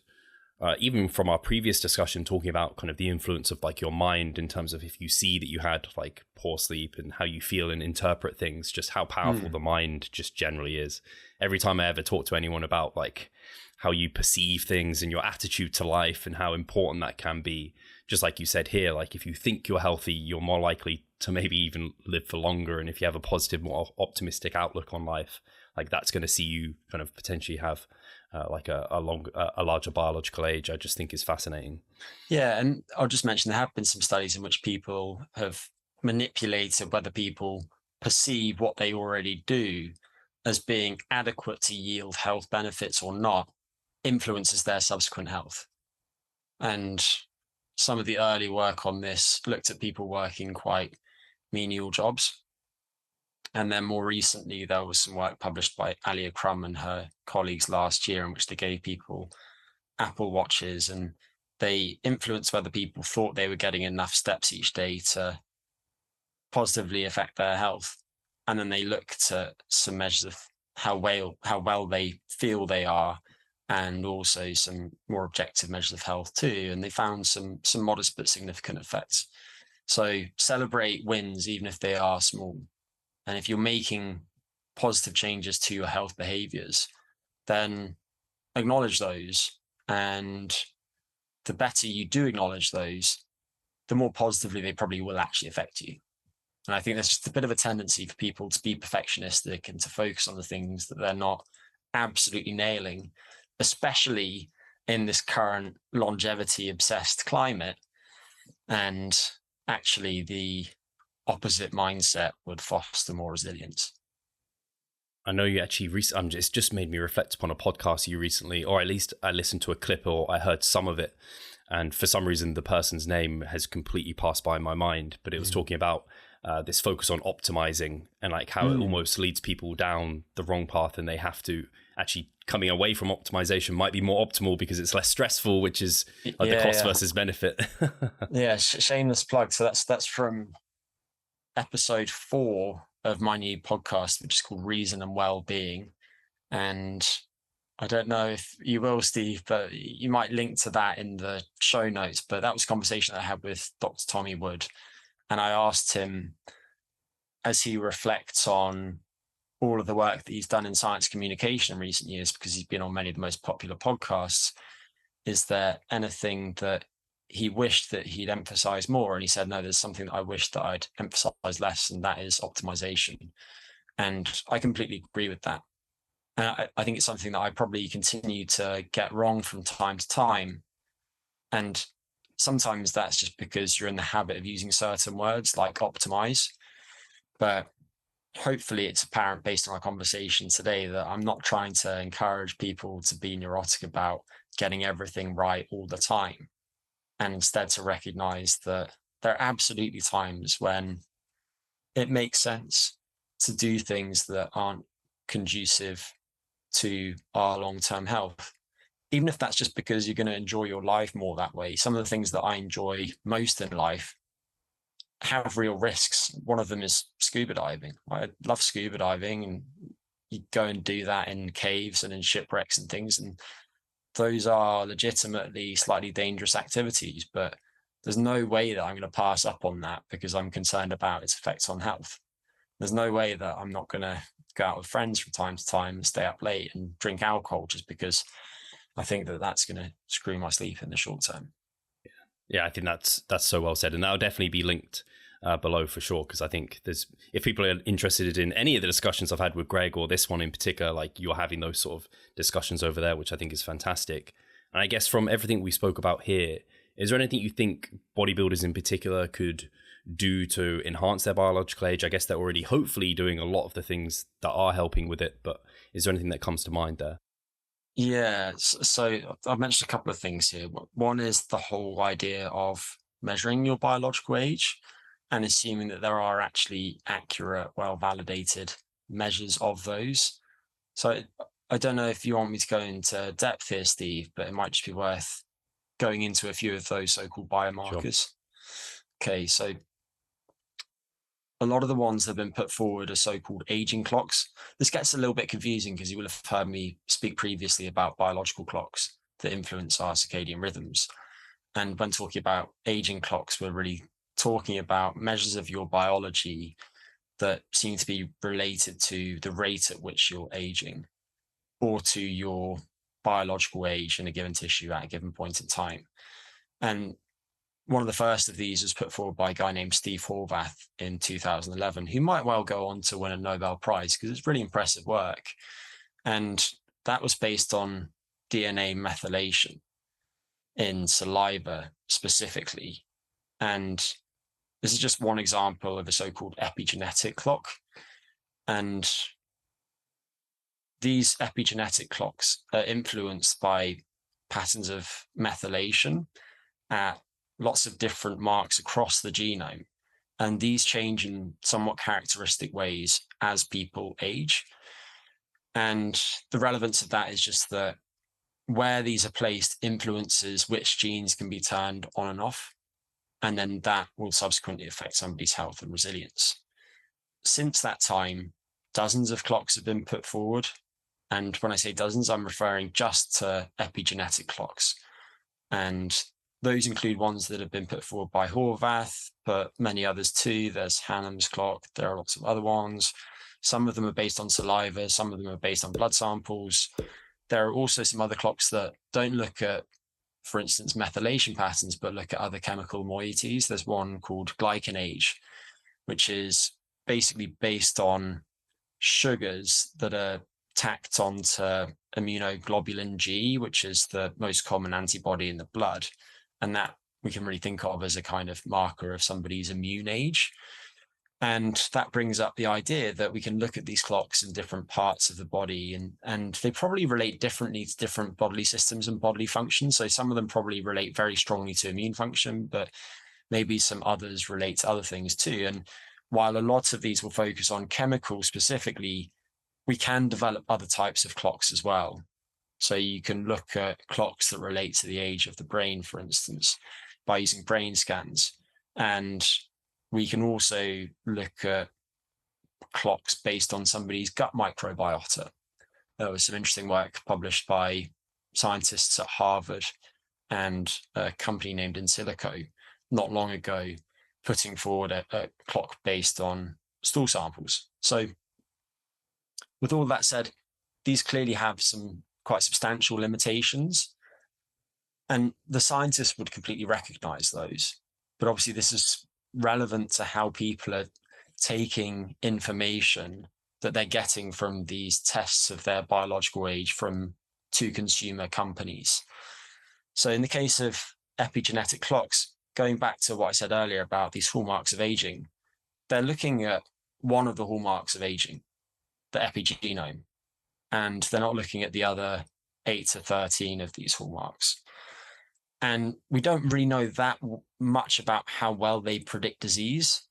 even from our previous discussion, talking about kind of the influence of, like, your mind in terms of if you see that you had, like, poor sleep and how you feel and interpret things, just how powerful the mind just generally is. Every time I ever talk to anyone about, like, how you perceive things and your attitude to life and how important that can be, just like you said here, like, if you think you're healthy, you're more likely to maybe even live for longer. And if you have a positive, more optimistic outlook on life, like, that's going to see you kind of potentially have like a larger biological age. I just think is fascinating. Yeah, and I'll just mention there have been some studies in which people have manipulated whether people perceive what they already do as being adequate to yield health benefits or not, influences their subsequent health. And some of the early work on this looked at people working quite menial jobs. And then more recently, there was some work published by Alia Crum and her colleagues last year in which they gave people Apple Watches and they influenced whether people thought they were getting enough steps each day to positively affect their health. And then they looked at some measures of how well they feel they are, and also some more objective measures of health too. And they found some modest but significant effects. So celebrate wins, even if they are small. And if you're making positive changes to your health behaviors, then acknowledge those. And the better you do acknowledge those, the more positively they probably will actually affect you. And I think there's just a bit of a tendency for people to be perfectionistic and to focus on the things that they're not absolutely nailing, especially in this current longevity obsessed climate. And actually the opposite mindset would foster more resilience. I know you actually it's just made me reflect upon a podcast you recently, or at least I listened to a clip or I heard some of it. And for some reason, the person's name has completely passed by my mind, but it was talking about this focus on optimizing and like how it almost leads people down the wrong path, and they have to actually coming away from optimization might be more optimal because it's less stressful, which is like the cost versus benefit. Yeah, shameless plug. So that's from episode 4 of my new podcast, which is called Reason and Wellbeing. And I don't know if you will, Steve, but you might link to that in the show notes. But that was a conversation that I had with Dr. Tommy Wood. And I asked him, as he reflects on all of the work that he's done in science communication in recent years, because he's been on many of the most popular podcasts, is there anything that he wished that he'd emphasize more? And he said, no, there's something that I wish that I'd emphasize less, and that is optimization. And I completely agree with that. And I think it's something that I probably continue to get wrong from time to time. And sometimes that's just because you're in the habit of using certain words like optimize. But hopefully it's apparent based on our conversation today that I'm not trying to encourage people to be neurotic about getting everything right all the time. And instead to recognize that there are absolutely times when it makes sense to do things that aren't conducive to our long-term health, even if that's just because you're going to enjoy your life more that way. Some of the things that I enjoy most in life have real risks. One of them is scuba diving. I love scuba diving, and you go and do that in caves and in shipwrecks and things, and those are legitimately slightly dangerous activities, but there's no way that I'm going to pass up on that because I'm concerned about its effects on health. There's no way that I'm not going to go out with friends from time to time and stay up late and drink alcohol just because I think that that's going to screw my sleep in the short term. Yeah, I think that's so well said, and that'll definitely be linked below for sure, because I think if people are interested in any of the discussions I've had with Greg, or this one in particular, like you're having those sort of discussions over there, which I think is fantastic. And I guess from everything we spoke about here, is there anything you think bodybuilders in particular could do to enhance their biological age? I guess they're already hopefully doing a lot of the things that are helping with it, but is there anything that comes to mind there? Yeah, so I've mentioned a couple of things here. One is the whole idea of measuring your biological age and assuming that there are actually accurate, well-validated measures of those. So I don't know if you want me to go into depth here, Steve, but it might just be worth going into a few of those so-called biomarkers. Sure. Okay, so a lot of the ones that have been put forward are so-called aging clocks. This gets a little bit confusing because you will have heard me speak previously about biological clocks that influence our circadian rhythms. And when talking about aging clocks, we're really talking about measures of your biology that seem to be related to the rate at which you're aging, or to your biological age in a given tissue at a given point in time. And one of the first of these was put forward by a guy named Steve Horvath in 2011, who might well go on to win a Nobel Prize because it's really impressive work. And that was based on DNA methylation in saliva specifically. And this is just one example of a so-called epigenetic clock. And these epigenetic clocks are influenced by patterns of methylation at lots of different marks across the genome. And these change in somewhat characteristic ways as people age. And the relevance of that is just that where these are placed influences which genes can be turned on and off. And then that will subsequently affect somebody's health and resilience. Since that time, dozens of clocks have been put forward. And when I say dozens, I'm referring just to epigenetic clocks. And those include ones that have been put forward by Horvath, but many others too. There's Hannum's clock. There are lots of other ones. Some of them are based on saliva. Some of them are based on blood samples. There are also some other clocks that don't look at, for instance, methylation patterns, but look at other chemical moieties. There's one called glycan age, which is basically based on sugars that are tacked onto immunoglobulin G, which is the most common antibody in the blood. And that we can really think of as a kind of marker of somebody's immune age. And that brings up the idea that we can look at these clocks in different parts of the body, and they probably relate differently to different bodily systems and bodily functions. So some of them probably relate very strongly to immune function, but maybe some others relate to other things too. And while a lot of these will focus on chemicals specifically, we can develop other types of clocks as well. So you can look at clocks that relate to the age of the brain, for instance, by using brain scans. And we can also look at clocks based on somebody's gut microbiota. There was some interesting work published by scientists at Harvard and a company named In Silico not long ago, putting forward a clock based on stool samples. So with all that said, these clearly have some quite substantial limitations, and the scientists would completely recognize those. But obviously this is relevant to how people are taking information that they're getting from these tests of their biological age from two consumer companies. So in the case of epigenetic clocks, going back to what I said earlier about these hallmarks of aging, they're looking at one of the hallmarks of aging, the epigenome, and they're not looking at the other 8 to 13 of these hallmarks. And we don't really know that much about how well they predict disease.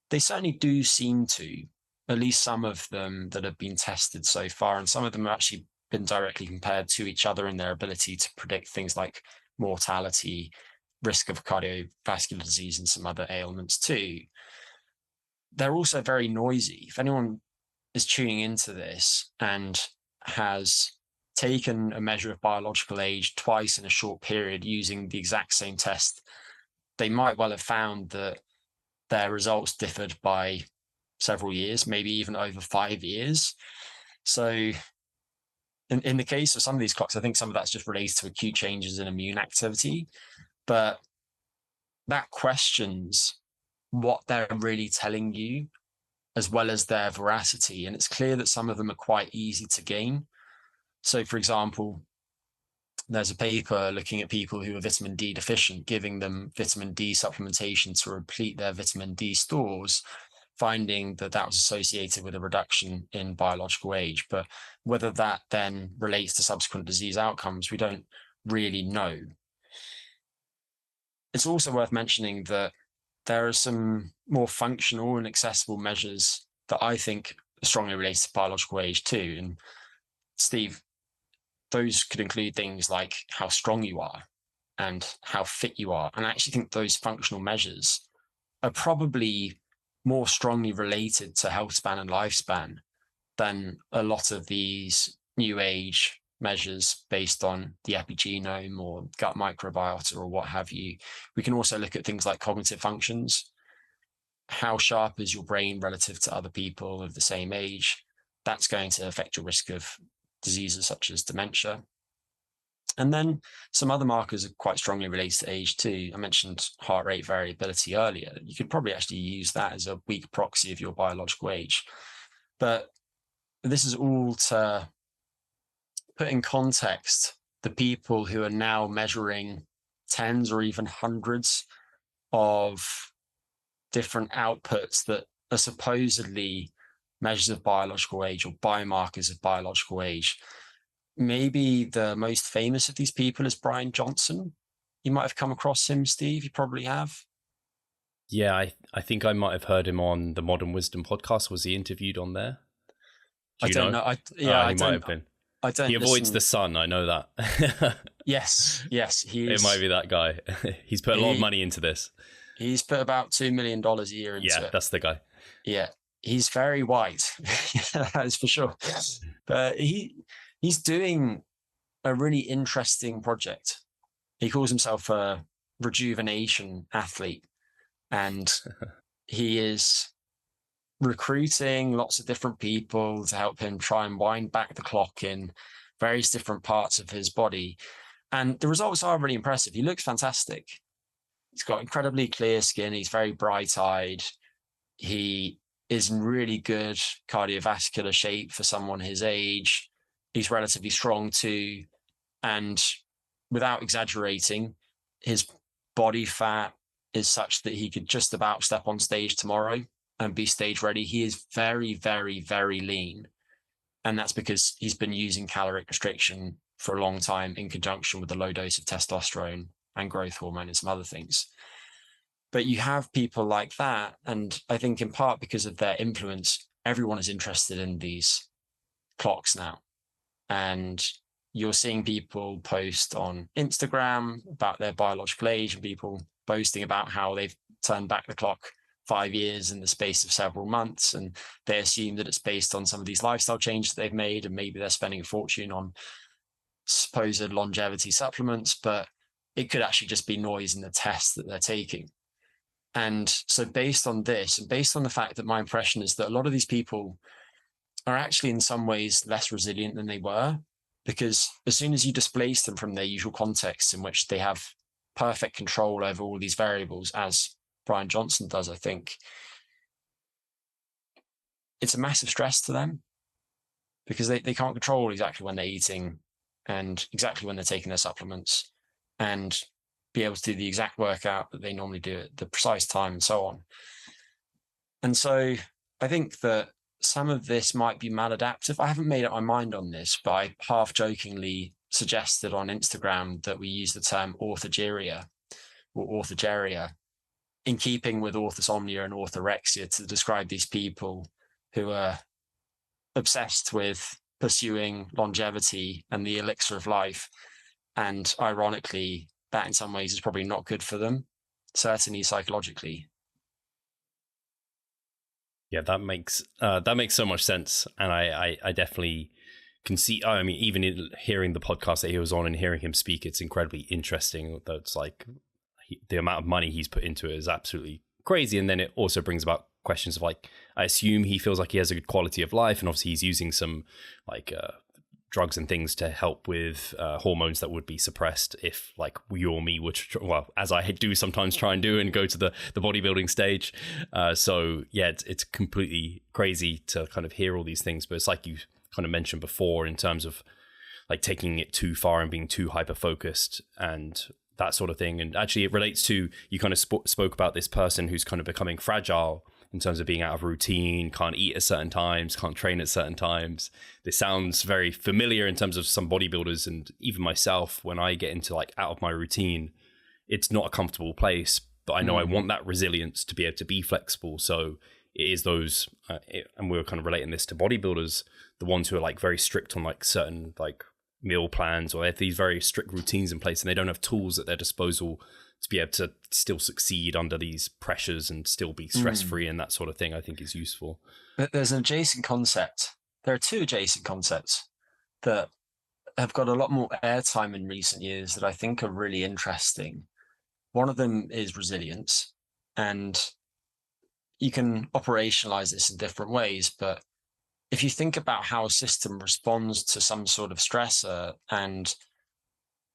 They certainly do seem to, at least some of them that have been tested so far, and some of them have actually been directly compared to each other in their ability to predict things like mortality, risk of cardiovascular disease, and some other ailments too. They're also very noisy. If anyone is tuning into this and has taken a measure of biological age twice in a short period using the exact same test, they might well have found that their results differed by several years, maybe even over 5 years. So in the case of some of these clocks, I think some of that's just related to acute changes in immune activity, but that questions what they're really telling you as well as their veracity. And it's clear that some of them are quite easy to gain. So for example, there's a paper looking at people who are vitamin D deficient, giving them vitamin D supplementation to replete their vitamin D stores, finding that that was associated with a reduction in biological age. But whether that then relates to subsequent disease outcomes, we don't really know. It's also worth mentioning that there are some more functional and accessible measures that I think are strongly related to biological age too. And Steve, those could include things like how strong you are and how fit you are. And I actually think those functional measures are probably more strongly related to health span and lifespan than a lot of these new age measures based on the epigenome or gut microbiota or what have you. We can also look at things like cognitive functions. How sharp is your brain relative to other people of the same age? That's going to affect your risk of diseases such as dementia. And then some other markers are quite strongly related to age too. I mentioned heart rate variability earlier. You could probably actually use that as a weak proxy of your biological age. But this is all to put in context the people who are now measuring tens or even hundreds of different outputs that are supposedly measures of biological age or biomarkers of biological age. Maybe the most famous of these people is Brian Johnson. You might have come across him, Steve. You probably have. Yeah, I think I might have heard him on the Modern Wisdom podcast. Was he interviewed on there? I don't know. He might have been. I don't. He avoids the sun. I know that. Yes, he is. It might be that guy. He's put a lot of money into this. He's put about $2 million a year into it. Yeah, that's the guy. Yeah, he's very white. That is for sure. But he's doing a really interesting project. He calls himself a rejuvenation athlete, and he is recruiting lots of different people to help him try and wind back the clock in various different parts of his body. And the results are really impressive. He looks fantastic. He's got incredibly clear skin. He's very bright-eyed. He is in really good cardiovascular shape for someone his age. He's relatively strong too. And without exaggerating, his body fat is such that he could just about step on stage tomorrow and be stage ready. He is very, very, very lean. And that's because he's been using caloric restriction for a long time in conjunction with a low dose of testosterone and growth hormone and some other things. But you have people like that. And I think in part because of their influence, everyone is interested in these clocks now. And you're seeing people post on Instagram about their biological age and people boasting about how they've turned back the clock 5 years in the space of several months, and they assume that it's based on some of these lifestyle changes that they've made, and maybe they're spending a fortune on supposed longevity supplements, but it could actually just be noise in the tests that they're taking. And so based on this, and based on the fact that my impression is that a lot of these people are actually in some ways less resilient than they were, because as soon as you displace them from their usual contexts in which they have perfect control over all these variables, as Brian Johnson does, I think, it's a massive stress to them, because they can't control exactly when they're eating and exactly when they're taking their supplements, and be able to do the exact workout that they normally do at the precise time, and so on. And so I think that some of this might be maladaptive. I haven't made up my mind on this, but I half jokingly suggested on Instagram that we use the term orthogeria or orthogeria in keeping with orthosomnia and orthorexia to describe these people who are obsessed with pursuing longevity and the elixir of life. And ironically, that in some ways is probably not good for them, certainly psychologically. Yeah, that makes so much sense, and I definitely can see. I mean, even in hearing the podcast that he was on and hearing him speak, it's incredibly interesting. That's like the amount of money he's put into it is absolutely crazy, and then it also brings about questions of like, I assume he feels like he has a good quality of life, and obviously he's using some like drugs and things to help with hormones that would be suppressed if like you or me would, well, as I do sometimes try and do and go to the bodybuilding stage. So yeah, it's completely crazy to kind of hear all these things, but it's like you kind of mentioned before in terms of like taking it too far and being too hyper focused and that sort of thing. And actually it relates to, you kind of spoke about this person who's kind of becoming fragile in terms of being out of routine, can't eat at certain times, can't train at certain times. This sounds very familiar in terms of some bodybuilders, and even myself, when I get into like out of my routine, it's not a comfortable place, but I know I want that resilience to be able to be flexible. So it is those, and we were kind of relating this to bodybuilders, the ones who are like very strict on like certain like meal plans, or they have these very strict routines in place and they don't have tools at their disposal to be able to still succeed under these pressures and still be stress-free and that sort of thing, I think is useful. But there's an adjacent concept. There are two adjacent concepts that have got a lot more airtime in recent years that I think are really interesting. One of them is resilience, and you can operationalize this in different ways, but if you think about how a system responds to some sort of stressor and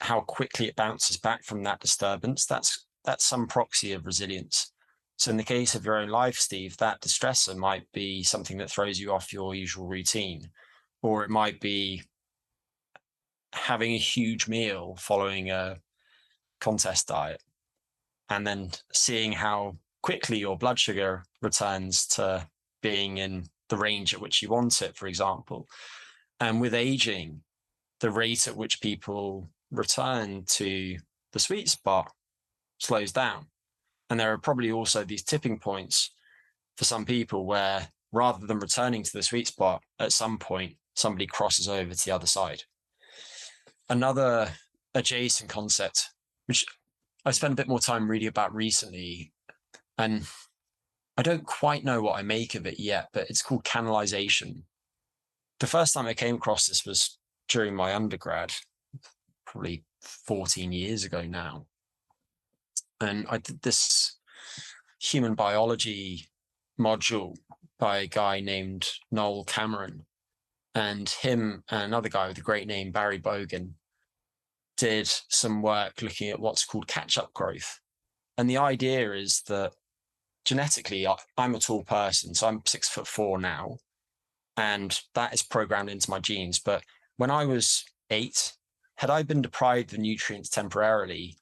how quickly it bounces back from that disturbance, that's some proxy of resilience. So in the case of your own life, Steve, that distressor might be something that throws you off your usual routine, or it might be having a huge meal following a contest diet, and then seeing how quickly your blood sugar returns to being in the range at which you want it, for example. And with aging, the rate at which people return to the sweet spot slows down. And there are probably also these tipping points for some people where rather than returning to the sweet spot, at some point, somebody crosses over to the other side. Another adjacent concept, which I spent a bit more time reading about recently, and I don't quite know what I make of it yet, but it's called canalization. The first time I came across this was during my undergrad, probably 14 years ago now. And I did this human biology module by a guy named Noel Cameron, and him and another guy with a great name, Barry Bogan, did some work looking at what's called catch-up growth. And the idea is that genetically, I'm a tall person, so I'm 6'4" now, and that is programmed into my genes. But when I was 8, had I been deprived of nutrients temporarily,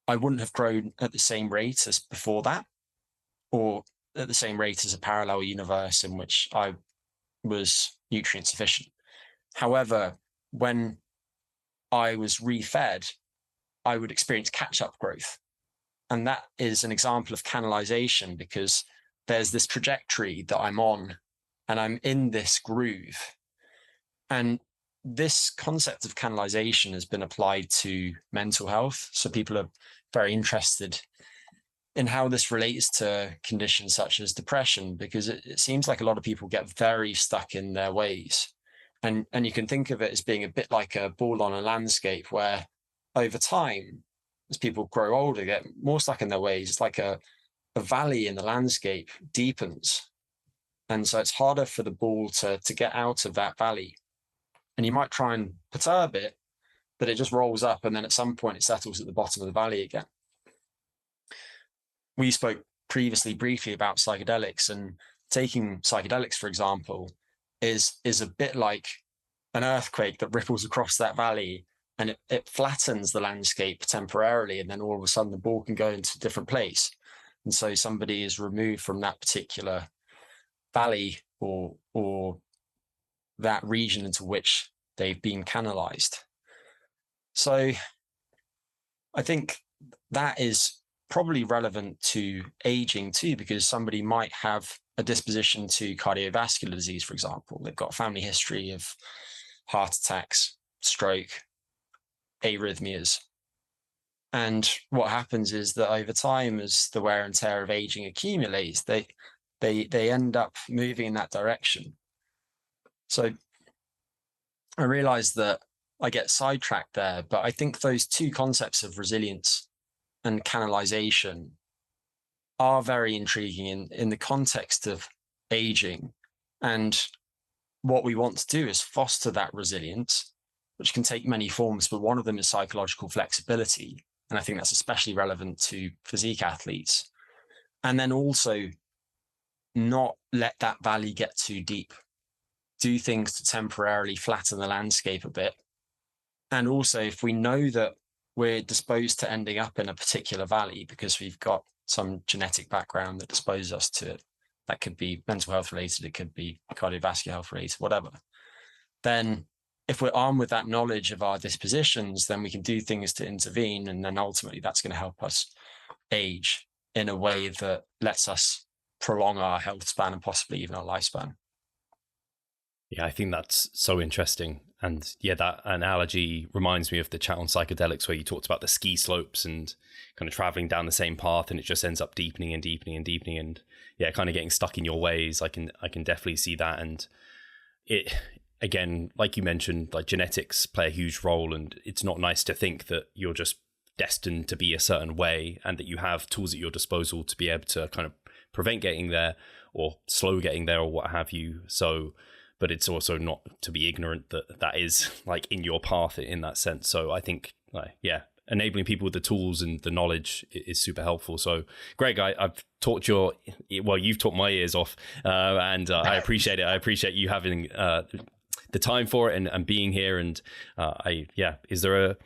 I wouldn't have grown at the same rate as before that, or at the same rate as a parallel universe in which I was nutrient sufficient. However, when I was refed, I would experience catch-up growth. And that is an example of canalization, because there's this trajectory that I'm on and I'm in this groove. And this concept of canalization has been applied to mental health. So people are very interested in how this relates to conditions such as depression, because it seems like a lot of people get very stuck in their ways. And you can think of it as being a bit like a ball on a landscape, where over time, as people grow older, get more stuck in their ways. It's like a valley in the landscape deepens. And so it's harder for the ball to get out of that valley. And you might try and perturb it, but it just rolls up. And then at some point it settles at the bottom of the valley again. We spoke previously briefly about psychedelics, and taking psychedelics, for example, is a bit like an earthquake that ripples across that valley, and it flattens the landscape temporarily. And then all of a sudden the ball can go into a different place. And so somebody is removed from that particular valley or that region into which they've been canalized. So I think that is probably relevant to aging too, because somebody might have a disposition to cardiovascular disease, for example. They've got a family history of heart attacks, stroke, arrhythmias. And what happens is that over time, as the wear and tear of aging accumulates, they end up moving in that direction. So I realize that I get sidetracked there, but I think those two concepts of resilience and canalization are very intriguing in the context of aging. And what we want to do is foster that resilience, which can take many forms, but one of them is psychological flexibility. And I think that's especially relevant to physique athletes. And then also not let that valley get too deep. Do things to temporarily flatten the landscape a bit. And also, if we know that we're disposed to ending up in a particular valley because we've got some genetic background that disposes us to it, that could be mental health related, it could be cardiovascular health related, whatever, then if we're armed with that knowledge of our dispositions, then we can do things to intervene. And then ultimately that's going to help us age in a way that lets us prolong our health span and possibly even our lifespan. Yeah, I think that's so interesting. And yeah, that analogy reminds me of the chat on psychedelics where you talked about the ski slopes and kind of traveling down the same path, and it just ends up deepening and deepening and deepening, and yeah, kind of getting stuck in your ways. I can definitely see that. And it, again, like you mentioned, like genetics play a huge role, and it's not nice to think that you're just destined to be a certain way and that you have tools at your disposal to be able to kind of prevent getting there or slow getting there or what have you. So, but it's also not to be ignorant that that is like in your path in that sense. So I think, yeah, enabling people with the tools and the knowledge is super helpful. So Greg, I've taught you've taught my ears off, and I appreciate it. I appreciate you having the time for it and being here. And is there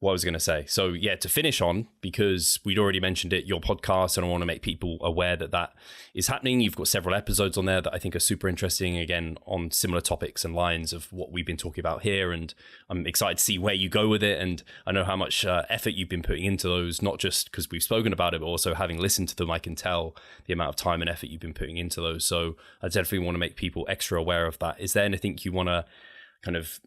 what I was going to say? So yeah, to finish on, because we'd already mentioned it, your podcast, and I want to make people aware that that is happening. You've got several episodes on there that I think are super interesting, again, on similar topics and lines of what we've been talking about here. And I'm excited to see where you go with it. And I know how much effort you've been putting into those, not just because we've spoken about it, but also having listened to them, I can tell the amount of time and effort you've been putting into those. So I definitely want to make people extra aware of that. Is there anything you want to kind of,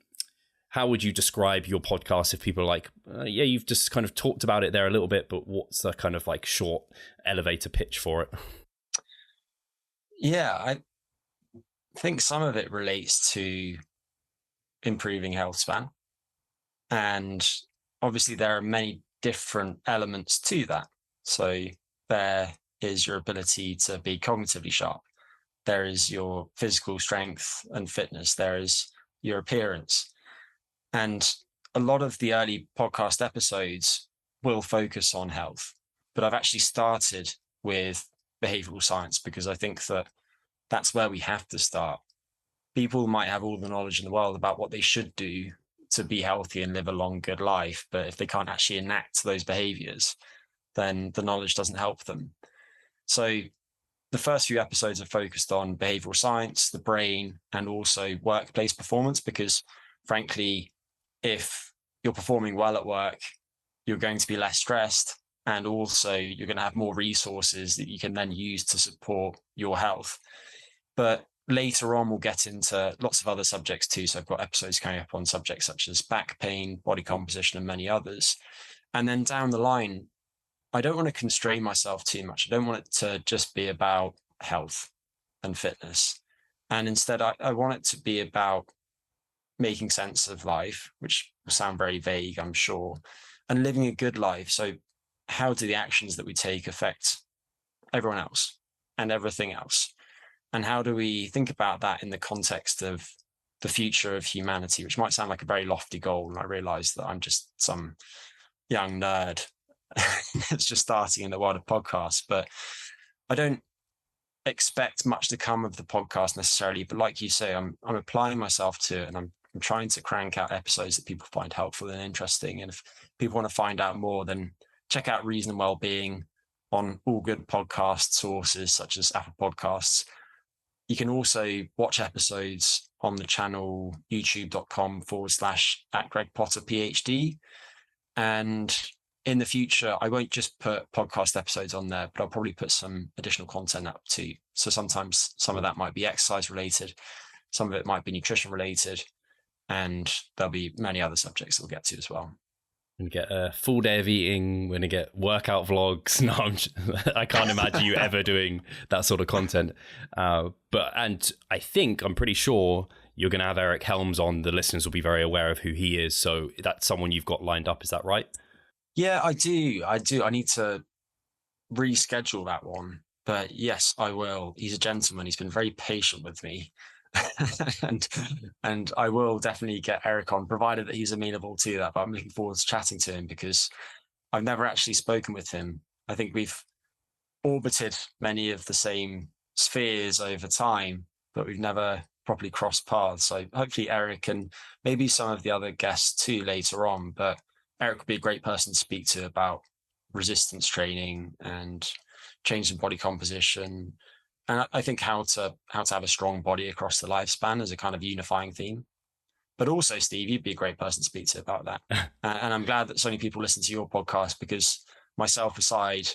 how would you describe your podcast if people are like, yeah, you've just kind of talked about it there a little bit, but what's the kind of like short elevator pitch for it? Yeah, I think some of it relates to improving health span. And obviously there are many different elements to that. So there is your ability to be cognitively sharp. There is your physical strength and fitness. There is your appearance. And a lot of the early podcast episodes will focus on health, but I've actually started with behavioral science because I think that that's where we have to start. People might have all the knowledge in the world about what they should do to be healthy and live a long, good life, but if they can't actually enact those behaviors, then the knowledge doesn't help them. So the first few episodes are focused on behavioral science, the brain, and also workplace performance, because frankly, if you're performing well at work, you're going to be less stressed, and also you're going to have more resources that you can then use to support your health. But later on, we'll get into lots of other subjects too. So I've got episodes coming up on subjects such as back pain, body composition, and many others. And then down the line, I don't want to constrain myself too much. I don't want it to just be about health and fitness. And instead, I want it to be about making sense of life, which will sound very vague, I'm sure, and living a good life. So how do the actions that we take affect everyone else and everything else? And how do we think about that in the context of the future of humanity, which might sound like a very lofty goal. And I realize that I'm just some young nerd that's just starting in the world of podcasts, but I don't expect much to come of the podcast necessarily. But like you say, I'm applying myself to it, and I'm trying to crank out episodes that people find helpful and interesting. And if people want to find out more, then check out Reason and Wellbeing on all good podcast sources such as Apple Podcasts. You can also watch episodes on the channel youtube.com/@GregPotterPhD. And in the future, I won't just put podcast episodes on there, but I'll probably put some additional content up too. So sometimes some of that might be exercise related, some of it might be nutrition related, and there'll be many other subjects that we'll get to as well. And get a full day of eating. We're going to get workout vlogs. No, I can't imagine you ever doing that sort of content. And I'm pretty sure you're going to have Eric Helms on. The listeners will be very aware of who he is. So that's someone you've got lined up. Is that right? Yeah, I do. I need to reschedule that one. But yes, I will. He's a gentleman. He's been very patient with me. and I will definitely get Eric on, provided that he's amenable to that. But I'm looking forward to chatting to him because I've never actually spoken with him. I think we've orbited many of the same spheres over time, but we've never properly crossed paths. So hopefully Eric and maybe some of the other guests too later on. But Eric would be a great person to speak to about resistance training and changing body composition. And I think how to have a strong body across the lifespan is a kind of unifying theme. But also, Steve, you'd be a great person to speak to about that. And I'm glad that so many people listen to your podcast, because myself aside,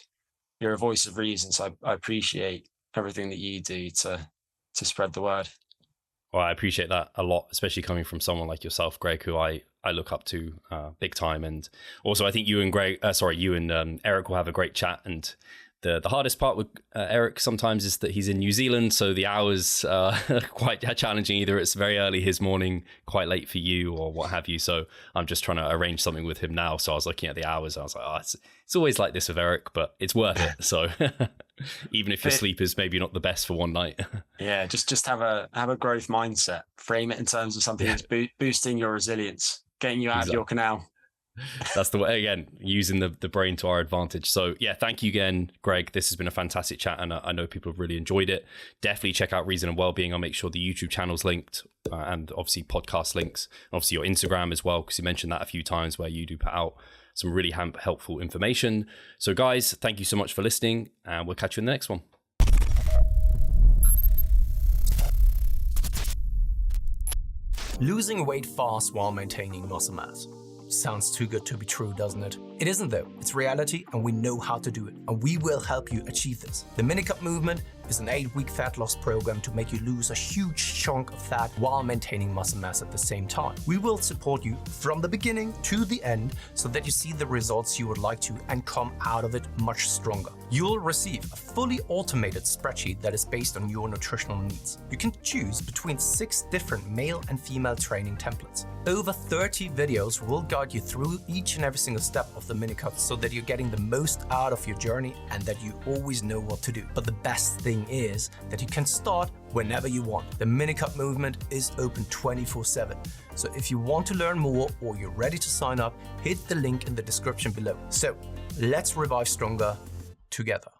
you're a voice of reason. So I appreciate everything that you do to spread the word. Well, I appreciate that a lot, especially coming from someone like yourself, Greg, who I look up to big time. And also, I think you and Eric will have a great chat. And the hardest part with Eric sometimes is that he's in New Zealand, so the hours are quite challenging. Either it's very early his morning, quite late for you, or what have you. So I'm just trying to arrange something with him now. So I was looking at the hours. I was like, it's always like this with Eric, but it's worth it. So even if your sleep is maybe not the best for one night. Yeah, just have a growth mindset. Frame it in terms of something that's boosting your resilience, getting you out of your canal. That's the way, again, using the brain to our advantage. So yeah, thank you again, Greg. This has been a fantastic chat, and I know people have really enjoyed it. Definitely check out Reason and Wellbeing. I'll make sure the YouTube channel's linked, and obviously podcast links, and obviously your Instagram as well, because you mentioned that a few times, where you do put out some really helpful information. So guys, thank you so much for listening, and we'll catch you in the next one. Losing weight fast while maintaining muscle mass. Sounds too good to be true, doesn't it? It isn't though. It's reality, and we know how to do it, and we will help you achieve this. The Minicut Movement is an 8-week fat loss program to make you lose a huge chunk of fat while maintaining muscle mass at the same time. We will support you from the beginning to the end so that you see the results you would like to and come out of it much stronger. You'll receive a fully automated spreadsheet that is based on your nutritional needs. You can choose between 6 different male and female training templates. Over 30 videos will guide you through each and every single step of the Minicut so that you're getting the most out of your journey and that you always know what to do. But the best thing is that you can start whenever you want. The Minicut Movement is open 24/7. So if you want to learn more or you're ready to sign up, hit the link in the description below. So let's revive stronger together.